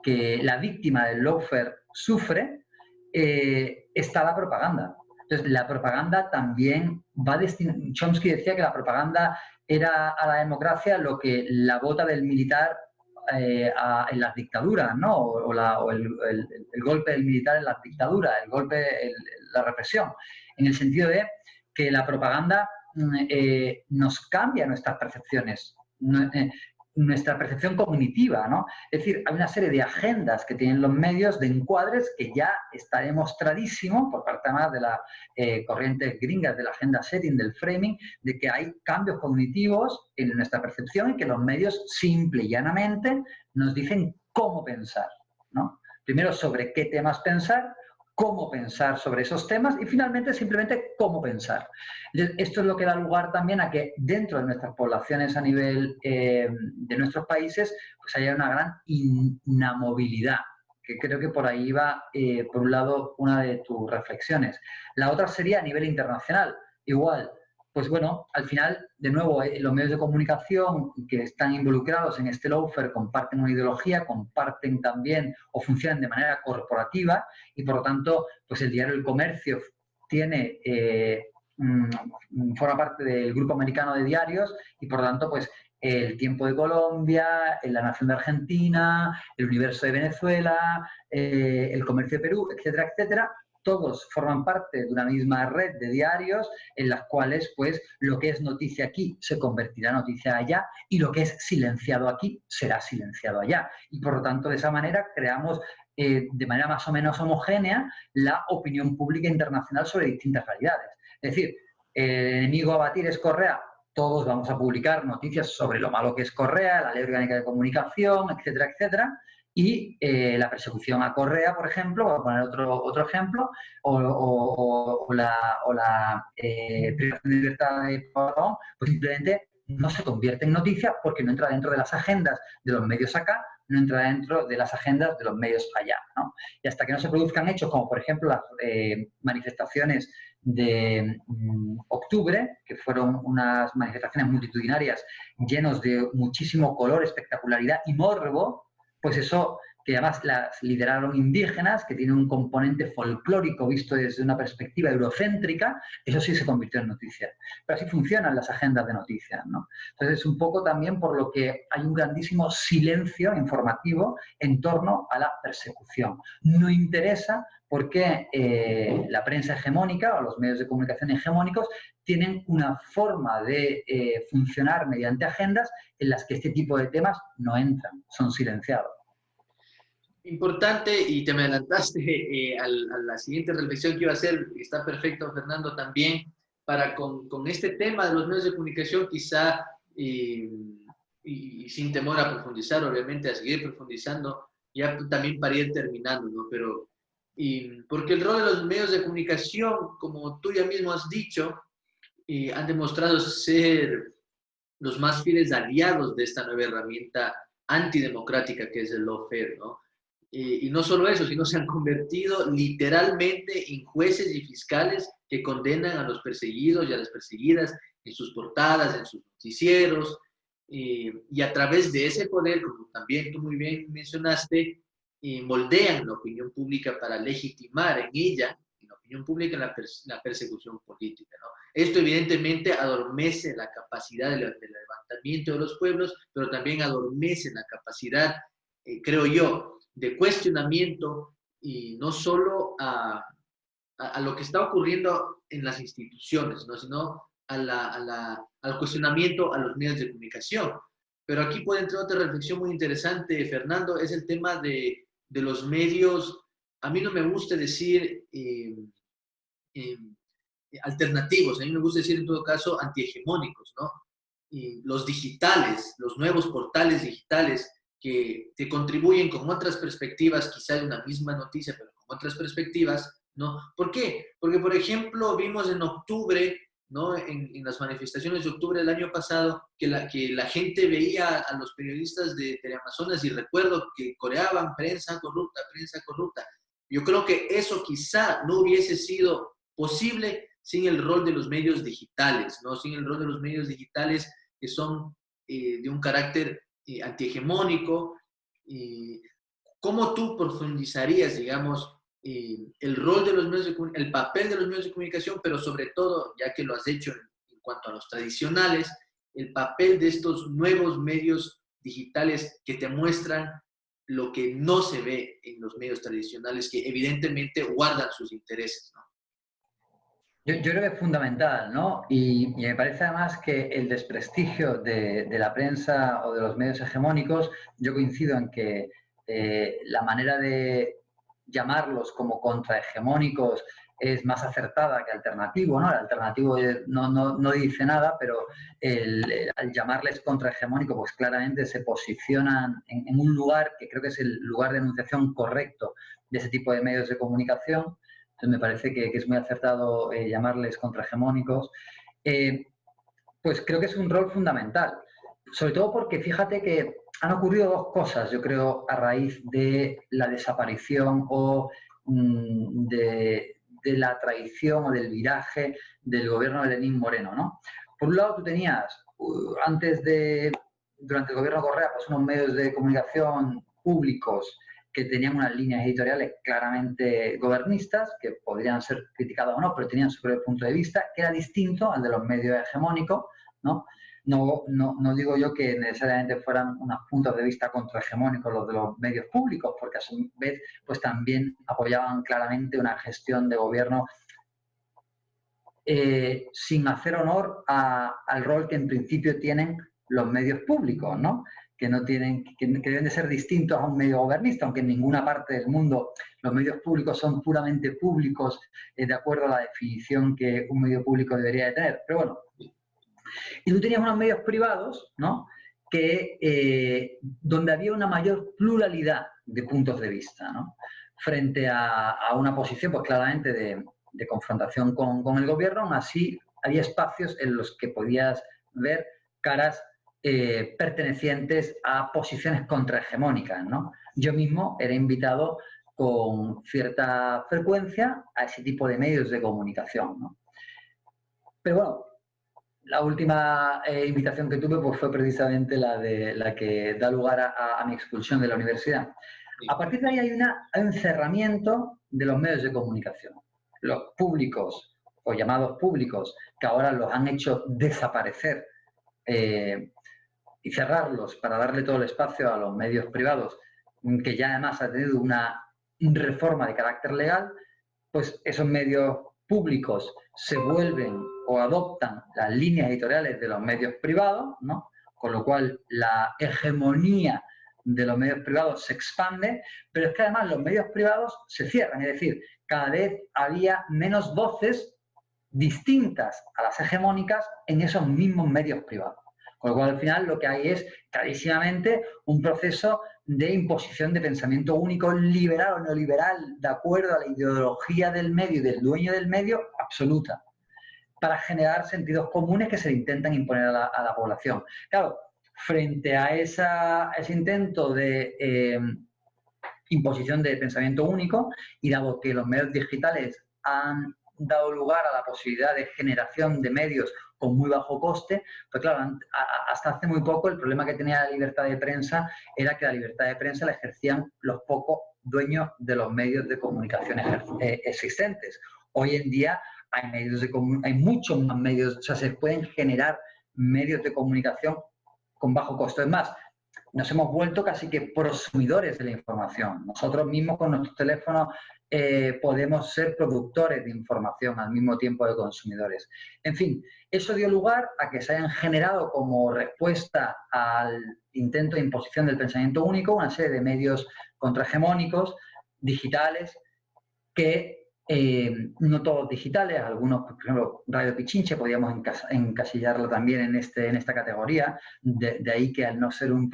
que la víctima del lawfare sufre, está la propaganda. Entonces, la propaganda también va destinada... Chomsky decía que la propaganda era a la democracia lo que la bota del militar en las dictaduras, ¿no? O el golpe del militar en las dictaduras, la represión, en el sentido de que la propaganda nos cambia nuestras percepciones, nuestra percepción cognitiva, ¿no? Es decir, hay una serie de agendas que tienen los medios, de encuadres, que ya está demostradísimo, por parte más de las corrientes gringas de la agenda setting, del framing, de que hay cambios cognitivos en nuestra percepción y que los medios simple y llanamente nos dicen cómo pensar, ¿no? Primero, sobre qué temas pensar, cómo pensar sobre esos temas y finalmente simplemente cómo pensar. Esto es lo que da lugar también a que dentro de nuestras poblaciones a nivel de nuestros países pues haya una gran inamovilidad, que creo que por ahí va, por un lado, una de tus reflexiones. La otra sería a nivel internacional. Igual, pues bueno, al final, de nuevo, los medios de comunicación que están involucrados en este lawfare comparten una ideología, comparten también o funcionan de manera corporativa y, por lo tanto, pues el diario El Comercio tiene, forma parte del grupo americano de diarios y, por lo tanto, pues El Tiempo de Colombia, La Nación de Argentina, El Universo de Venezuela, El Comercio de Perú, etcétera, etcétera. Todos forman parte de una misma red de diarios en las cuales, pues, lo que es noticia aquí se convertirá en noticia allá y lo que es silenciado aquí será silenciado allá. Y, por lo tanto, de esa manera creamos de manera más o menos homogénea la opinión pública internacional sobre distintas realidades. Es decir, el enemigo a batir es Correa. Todos vamos a publicar noticias sobre lo malo que es Correa, la Ley Orgánica de Comunicación, etcétera, etcétera. Y la persecución a Correa, por ejemplo, voy a poner otro ejemplo, o la privación de libertad de Pablo, pues simplemente no se convierte en noticia porque no entra dentro de las agendas de los medios acá, no entra dentro de las agendas de los medios allá, ¿no? Y hasta que no se produzcan hechos como, por ejemplo, las manifestaciones de octubre, que fueron unas manifestaciones multitudinarias llenos de muchísimo color, espectacularidad y morbo, pues eso, que además las lideraron indígenas, que tiene un componente folclórico visto desde una perspectiva eurocéntrica, eso sí se convirtió en noticia. Pero así funcionan las agendas de noticias, ¿no? Entonces, es un poco también por lo que hay un grandísimo silencio informativo en torno a la persecución. No interesa porque la prensa hegemónica o los medios de comunicación hegemónicos tienen una forma de funcionar mediante agendas en las que este tipo de temas no entran, son silenciados. Importante, y te me adelantaste a la siguiente reflexión que iba a hacer, está perfecto, Fernando, también, para con este tema de los medios de comunicación, quizá, y sin temor a profundizar, obviamente, a seguir profundizando, ya también para ir terminando, ¿no? Pero, porque el rol de los medios de comunicación, como tú ya mismo has dicho, han demostrado ser los más fieles aliados de esta nueva herramienta antidemocrática que es el lawfare, ¿no? Y no solo eso, sino se han convertido literalmente en jueces y fiscales que condenan a los perseguidos y a las perseguidas en sus portadas, en sus noticieros, y a través de ese poder, como también tú muy bien mencionaste, moldean la opinión pública para legitimar en ella, en la opinión pública, la persecución política, ¿no? Esto evidentemente adormece la capacidad del levantamiento de los pueblos, pero también adormece la capacidad, creo yo, de cuestionamiento y no solo a lo que está ocurriendo en las instituciones, ¿no? Sino al cuestionamiento a los medios de comunicación. Pero aquí puede entrar otra reflexión muy interesante, Fernando, es el tema de los medios. A mí no me gusta decir alternativos, a mí me gusta decir en todo caso antihegemónicos, ¿no? Y los digitales, los nuevos portales digitales que contribuyen con otras perspectivas, quizá de una misma noticia, pero con otras perspectivas, ¿no? ¿Por qué? Porque, por ejemplo, vimos en octubre, ¿no? En las manifestaciones de octubre del año pasado, que la gente veía a los periodistas de Teleamazonas y recuerdo que coreaban prensa corrupta, prensa corrupta. Yo creo que eso quizá no hubiese sido posible sin el rol de los medios digitales, ¿no? Sin el rol de los medios digitales que son de un carácter antihegemónico. ¿Cómo tú profundizarías, digamos, el rol de los medios de comunicación, el papel de los medios de comunicación, pero sobre todo, ya que lo has hecho en cuanto a los tradicionales, el papel de estos nuevos medios digitales que te muestran lo que no se ve en los medios tradicionales, que evidentemente guardan sus intereses, ¿no? Yo creo que es fundamental, ¿no? Y me parece además que el desprestigio de la prensa o de los medios hegemónicos, yo coincido en que la manera de llamarlos como contrahegemónicos es más acertada que alternativo, ¿no? El alternativo no dice nada, pero al llamarles contrahegemónicos, pues claramente se posicionan en un lugar que creo que es el lugar de enunciación correcto de ese tipo de medios de comunicación. entonces me parece que es muy acertado llamarles contrahegemónicos, pues creo que es un rol fundamental. Sobre todo porque fíjate que han ocurrido dos cosas, yo creo, a raíz de la desaparición o de la traición o del viraje del gobierno de Lenín Moreno, ¿no? Por un lado, tú tenías, durante el gobierno Correa, pues unos medios de comunicación públicos que tenían unas líneas editoriales claramente gobernistas, que podrían ser criticadas o no, pero tenían su propio punto de vista, que era distinto al de los medios hegemónicos, ¿no? No digo yo que necesariamente fueran unos puntos de vista contrahegemónicos los de los medios públicos, porque a su vez pues también apoyaban claramente una gestión de gobierno sin hacer honor al rol que en principio tienen los medios públicos, ¿no? Que deben de ser distintos a un medio gobernista, aunque en ninguna parte del mundo los medios públicos son puramente públicos de acuerdo a la definición que un medio público debería de tener. Pero bueno, y tú tenías unos medios privados, ¿no? Donde había una mayor pluralidad de puntos de vista, ¿no? Frente a una posición, pues claramente de confrontación con el gobierno, aún así había espacios en los que podías ver caras pertenecientes a posiciones contrahegemónicas, ¿no? Yo mismo era invitado con cierta frecuencia a ese tipo de medios de comunicación, ¿no? Pero bueno, la última invitación que tuve pues, fue precisamente la que da lugar a mi expulsión de la universidad. A partir de ahí hay un cerramiento de los medios de comunicación. Los públicos, o llamados públicos, que ahora los han hecho desaparecer y cerrarlos para darle todo el espacio a los medios privados, que ya además ha tenido una reforma de carácter legal, pues esos medios públicos se vuelven o adoptan las líneas editoriales de los medios privados, ¿no? Con lo cual la hegemonía de los medios privados se expande, pero es que además los medios privados se cierran, es decir, cada vez había menos voces distintas a las hegemónicas en esos mismos medios privados. Con lo cual, al final, lo que hay es clarísimamente un proceso de imposición de pensamiento único, liberal o neoliberal, de acuerdo a la ideología del medio y del dueño del medio, absoluta, para generar sentidos comunes que se intentan imponer a la población. Claro, frente a ese intento de imposición de pensamiento único, y dado que los medios digitales han dado lugar a la posibilidad de generación de medios con muy bajo coste, pues claro, hasta hace muy poco el problema que tenía la libertad de prensa era que la libertad de prensa la ejercían los pocos dueños de los medios de comunicación existentes. Hoy en día hay muchos más medios, o sea, se pueden generar medios de comunicación con bajo costo. Es más, nos hemos vuelto casi que prosumidores de la información. Nosotros mismos con nuestros teléfonos podemos ser productores de información al mismo tiempo de consumidores. En fin, eso dio lugar a que se hayan generado como respuesta al intento de imposición del pensamiento único una serie de medios contrahegemónicos, digitales, que no todos digitales, algunos, por ejemplo, Radio Pichinche, podríamos encasillarlo también en esta categoría, de ahí que al no ser un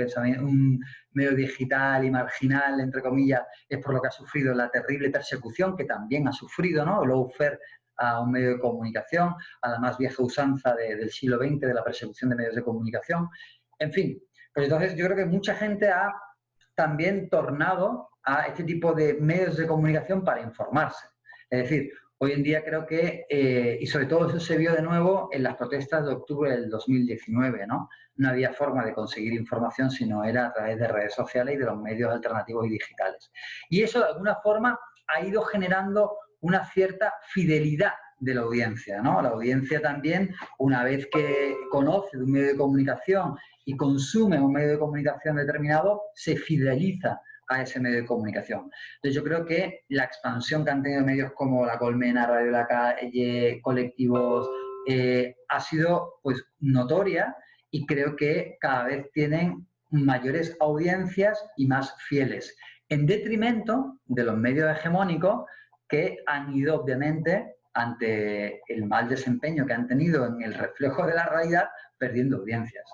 medio digital y marginal, entre comillas, es por lo que ha sufrido la terrible persecución que también ha sufrido, ¿no? Lawfare a un medio de comunicación, a la más vieja usanza del siglo XX, de la persecución de medios de comunicación. En fin, pues entonces yo creo que mucha gente ha también tornado a este tipo de medios de comunicación para informarse. Es decir, hoy en día creo que, y sobre todo eso se vio de nuevo en las protestas de octubre del 2019, ¿no? No había forma de conseguir información si no era a través de redes sociales y de los medios alternativos y digitales. Y eso de alguna forma ha ido generando una cierta fidelidad de la audiencia, ¿no? La audiencia también, una vez que conoce de un medio de comunicación y consume un medio de comunicación determinado, se fideliza a ese medio de comunicación. Entonces yo creo que la expansión que han tenido medios como La Colmena, Radio La Calle, colectivos, ha sido pues notoria, y creo que cada vez tienen mayores audiencias y más fieles, en detrimento de los medios hegemónicos que han ido obviamente ante el mal desempeño que han tenido en el reflejo de la realidad, perdiendo audiencias.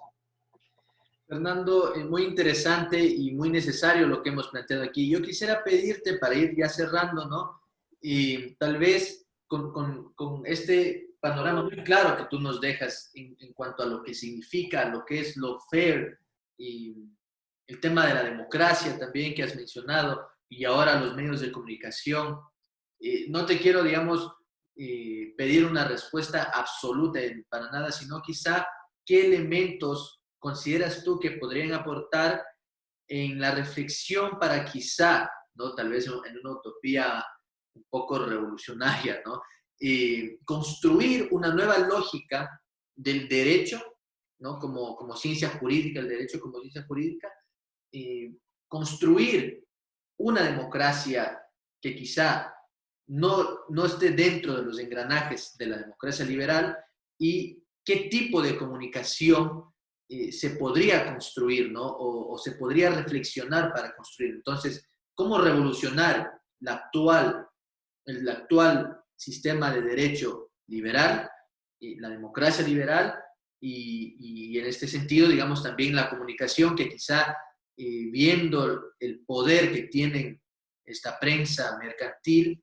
Fernando, muy interesante y muy necesario lo que hemos planteado aquí. Yo quisiera pedirte, para ir ya cerrando, ¿no? Y tal vez con este panorama muy claro que tú nos dejas en cuanto a lo que significa, lo que es lo fair y el tema de la democracia también que has mencionado y ahora los medios de comunicación. No te quiero, digamos, pedir una respuesta absoluta para nada, sino quizá qué elementos consideras tú que podrían aportar en la reflexión para quizá, ¿no? Tal vez en una utopía un poco revolucionaria, ¿no? Construir una nueva lógica del derecho, ¿no? Como ciencia jurídica, el derecho como ciencia jurídica, construir una democracia que quizá no esté dentro de los engranajes de la democracia liberal y qué tipo de comunicación se podría construir, ¿no? O se podría reflexionar para construir. Entonces, ¿cómo revolucionar el actual sistema de derecho liberal, la democracia liberal y en este sentido, digamos, también la comunicación que quizá viendo el poder que tienen esta prensa mercantil,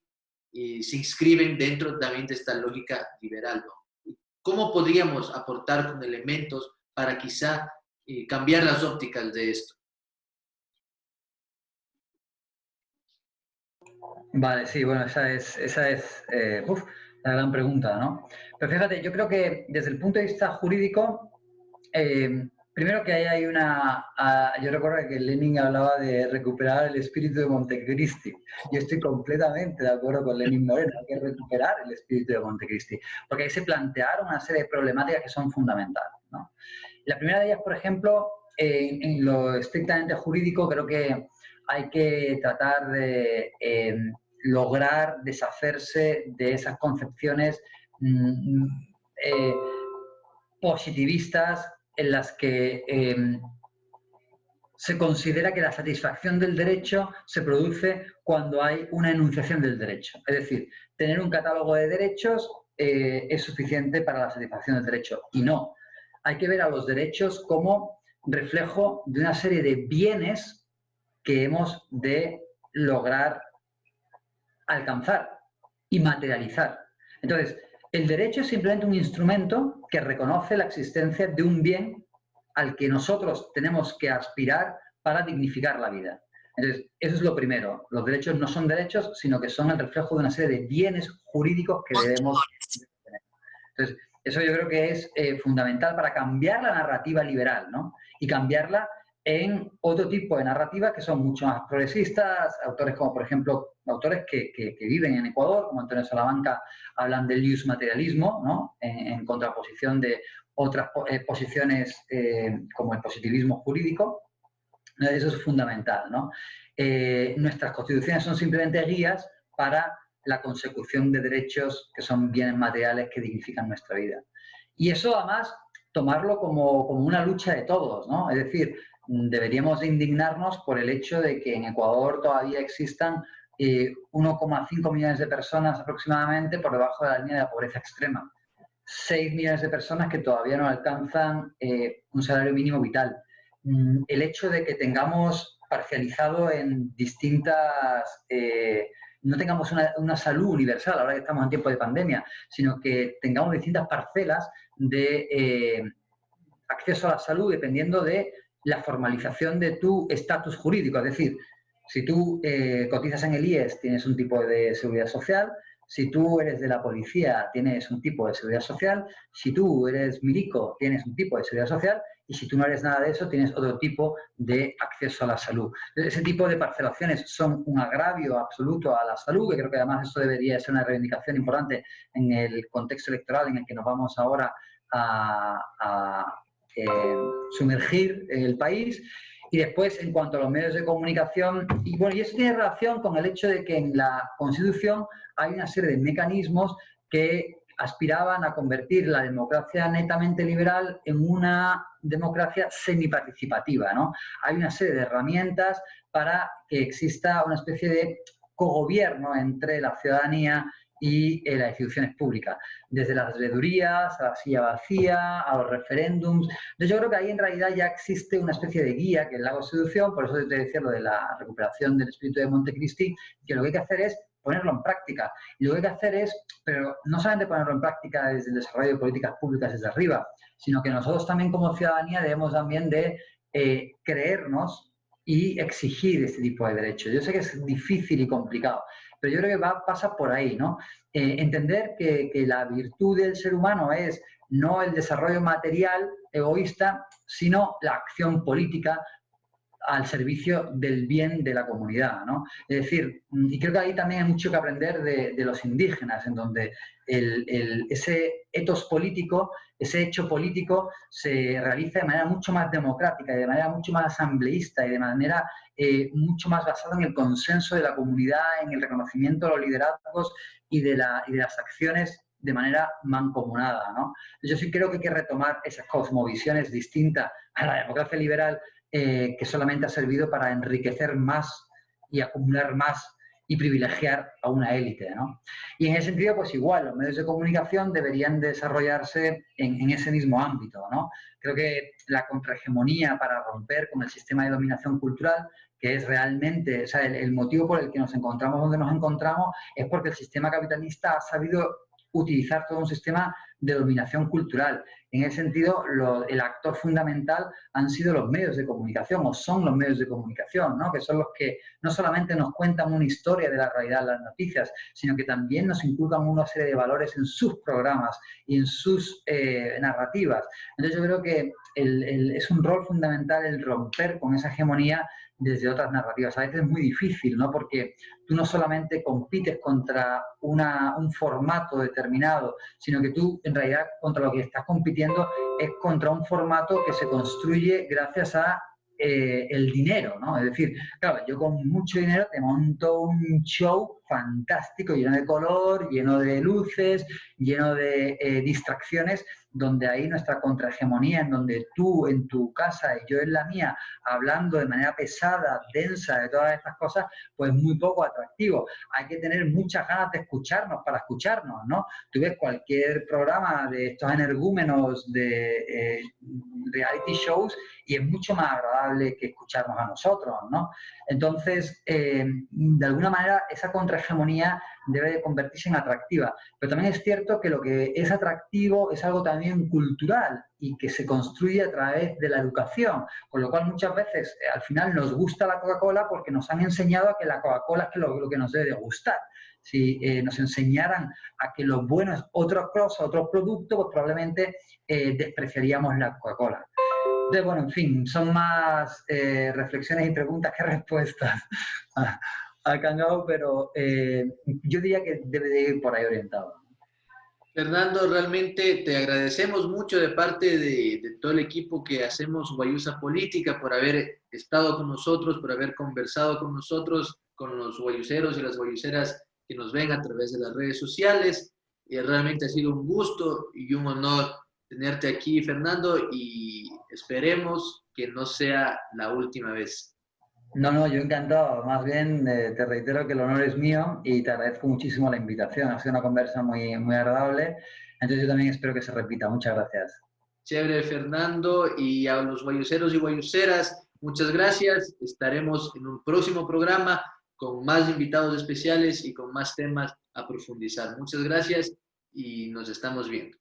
se inscriben dentro también de esta lógica liberal, ¿no? ¿Cómo podríamos aportar con elementos para quizá cambiar las ópticas de esto? Vale, sí, bueno, esa es la gran pregunta, ¿no? Pero fíjate, yo creo que desde el punto de vista jurídico, primero que ahí hay yo recuerdo que Lenin hablaba de recuperar el espíritu de Montecristi. Yo estoy completamente de acuerdo con Lenin Moreno, hay que recuperar el espíritu de Montecristi, porque ahí se plantearon una serie de problemáticas que son fundamentales, ¿no? La primera de ellas, por ejemplo, en lo estrictamente jurídico, creo que hay que tratar de lograr deshacerse de esas concepciones eh, positivistas en las que se considera que la satisfacción del derecho se produce cuando hay una enunciación del derecho. Es decir, tener un catálogo de derechos es suficiente para la satisfacción del derecho. Y no. Hay que ver a los derechos como reflejo de una serie de bienes que hemos de lograr alcanzar y materializar. Entonces, el derecho es simplemente un instrumento que reconoce la existencia de un bien al que nosotros tenemos que aspirar para dignificar la vida. Entonces, eso es lo primero. Los derechos no son derechos, sino que son el reflejo de una serie de bienes jurídicos que debemos tener. Entonces, eso yo creo que es fundamental para cambiar la narrativa liberal, ¿no? Y cambiarla en otro tipo de narrativas que son mucho más progresistas, autores como, por ejemplo, autores que viven en Ecuador, como Antonio Salamanca, hablan del materialismo, ¿no? En contraposición de otras posiciones como el positivismo jurídico. Eso es fundamental, ¿no? Nuestras constituciones son simplemente guías para la consecución de derechos que son bienes materiales que dignifican nuestra vida. Y eso, además, tomarlo como una lucha de todos, ¿no? Es decir, deberíamos indignarnos por el hecho de que en Ecuador todavía existan 1,5 millones de personas aproximadamente por debajo de la línea de la pobreza extrema. 6 millones de personas que todavía no alcanzan un salario mínimo vital. El hecho de que tengamos parcializado en distintas... no tengamos una salud universal, ahora que estamos en tiempo de pandemia, sino que tengamos distintas parcelas de acceso a la salud dependiendo de la formalización de tu estatus jurídico. Es decir, si tú cotizas en el IES, tienes un tipo de seguridad social. Si tú eres de la policía, tienes un tipo de seguridad social. Si tú eres milico, tienes un tipo de seguridad social. Y si tú no eres nada de eso, tienes otro tipo de acceso a la salud. Ese tipo de parcelaciones son un agravio absoluto a la salud, que creo que además eso debería ser una reivindicación importante en el contexto electoral en el que nos vamos ahora a sumergir en el país. Y después, en cuanto a los medios de comunicación, y bueno, y eso tiene relación con el hecho de que en la Constitución hay una serie de mecanismos que aspiraban a convertir la democracia netamente liberal en una democracia semiparticipativa, ¿no? Hay una serie de herramientas para que exista una especie de cogobierno entre la ciudadanía y las instituciones públicas, desde las veedurías, a la silla vacía, a los referéndums. Entonces yo creo que ahí en realidad ya existe una especie de guía que es la Constitución, por eso te decía lo de la recuperación del espíritu de Montecristi, que lo que hay que hacer es ponerlo en práctica. Y lo que hay que hacer es, pero no solamente ponerlo en práctica desde el desarrollo de políticas públicas desde arriba, sino que nosotros también como ciudadanía debemos también de creernos y exigir este tipo de derechos. Yo sé que es difícil y complicado, pero yo creo que pasa por ahí, ¿no? Entender que la virtud del ser humano es no el desarrollo material egoísta, sino la acción política al servicio del bien de la comunidad, ¿no? Es decir, y creo que ahí también hay mucho que aprender de los indígenas, en donde ese etos político, ese hecho político se realiza de manera mucho más democrática y de manera mucho más asambleísta y de manera mucho más basada en el consenso de la comunidad, en el reconocimiento de los liderazgos y de las acciones de manera mancomunada, ¿no? Yo sí creo que hay que retomar esas cosmovisiones distintas a la democracia liberal, que solamente ha servido para enriquecer más y acumular más y privilegiar a una élite, ¿no? Y en ese sentido, pues igual, los medios de comunicación deberían desarrollarse en ese mismo ámbito, ¿no? Creo que la contrahegemonía para romper con el sistema de dominación cultural, que es realmente, o sea, el motivo por el que nos encontramos donde nos encontramos es porque el sistema capitalista ha sabido utilizar todo un sistema de dominación cultural. En ese sentido, el actor fundamental han sido los medios de comunicación, o son los medios de comunicación, ¿no? Que son los que no solamente nos cuentan una historia de la realidad de las noticias, sino que también nos inculcan una serie de valores en sus programas y en sus narrativas. Entonces yo creo que es un rol fundamental el romper con esa hegemonía desde otras narrativas. A veces es muy difícil, ¿no? Porque tú no solamente compites contra un formato determinado, sino que tú en realidad contra lo que estás compitiendo es contra un formato que se construye gracias a el dinero, ¿no? Es decir, claro, yo con mucho dinero te monto un show fantástico, lleno de color, lleno de luces, lleno de distracciones, donde ahí nuestra contrahegemonía, en donde tú en tu casa y yo en la mía, hablando de manera pesada, densa, de todas estas cosas, pues muy poco atractivo. Hay que tener muchas ganas de escucharnos para escucharnos, ¿no? Tú ves cualquier programa de estos energúmenos de reality shows y es mucho más agradable que escucharnos a nosotros, ¿no? Entonces, de alguna manera, esa contrahegemonía debe de convertirse en atractiva. Pero también es cierto que lo que es atractivo es algo también cultural y que se construye a través de la educación, con lo cual muchas veces al final nos gusta la Coca-Cola porque nos han enseñado a que la Coca-Cola es lo que nos debe de gustar. Si nos enseñaran a que lo bueno es otra cosa, otro producto, pues probablemente despreciaríamos la Coca-Cola. Entonces, bueno, en fin, son más reflexiones y preguntas que respuestas a Kangao, pero yo diría que debe de ir por ahí orientado. Fernando, realmente te agradecemos mucho de parte de todo el equipo que hacemos Guayusa Política por haber estado con nosotros, por haber conversado con nosotros, con los guayuseros y las guayuseras que nos ven a través de las redes sociales. Y realmente ha sido un gusto y un honor tenerte aquí, Fernando, y esperemos que no sea la última vez. No, yo encantado. Más bien, te reitero que el honor es mío y te agradezco muchísimo la invitación. Ha sido una conversa muy, muy agradable. Entonces yo también espero que se repita. Muchas gracias. Chévere, Fernando, y a los guayuseros y guayuseras, muchas gracias. Estaremos en un próximo programa con más invitados especiales y con más temas a profundizar. Muchas gracias y nos estamos viendo.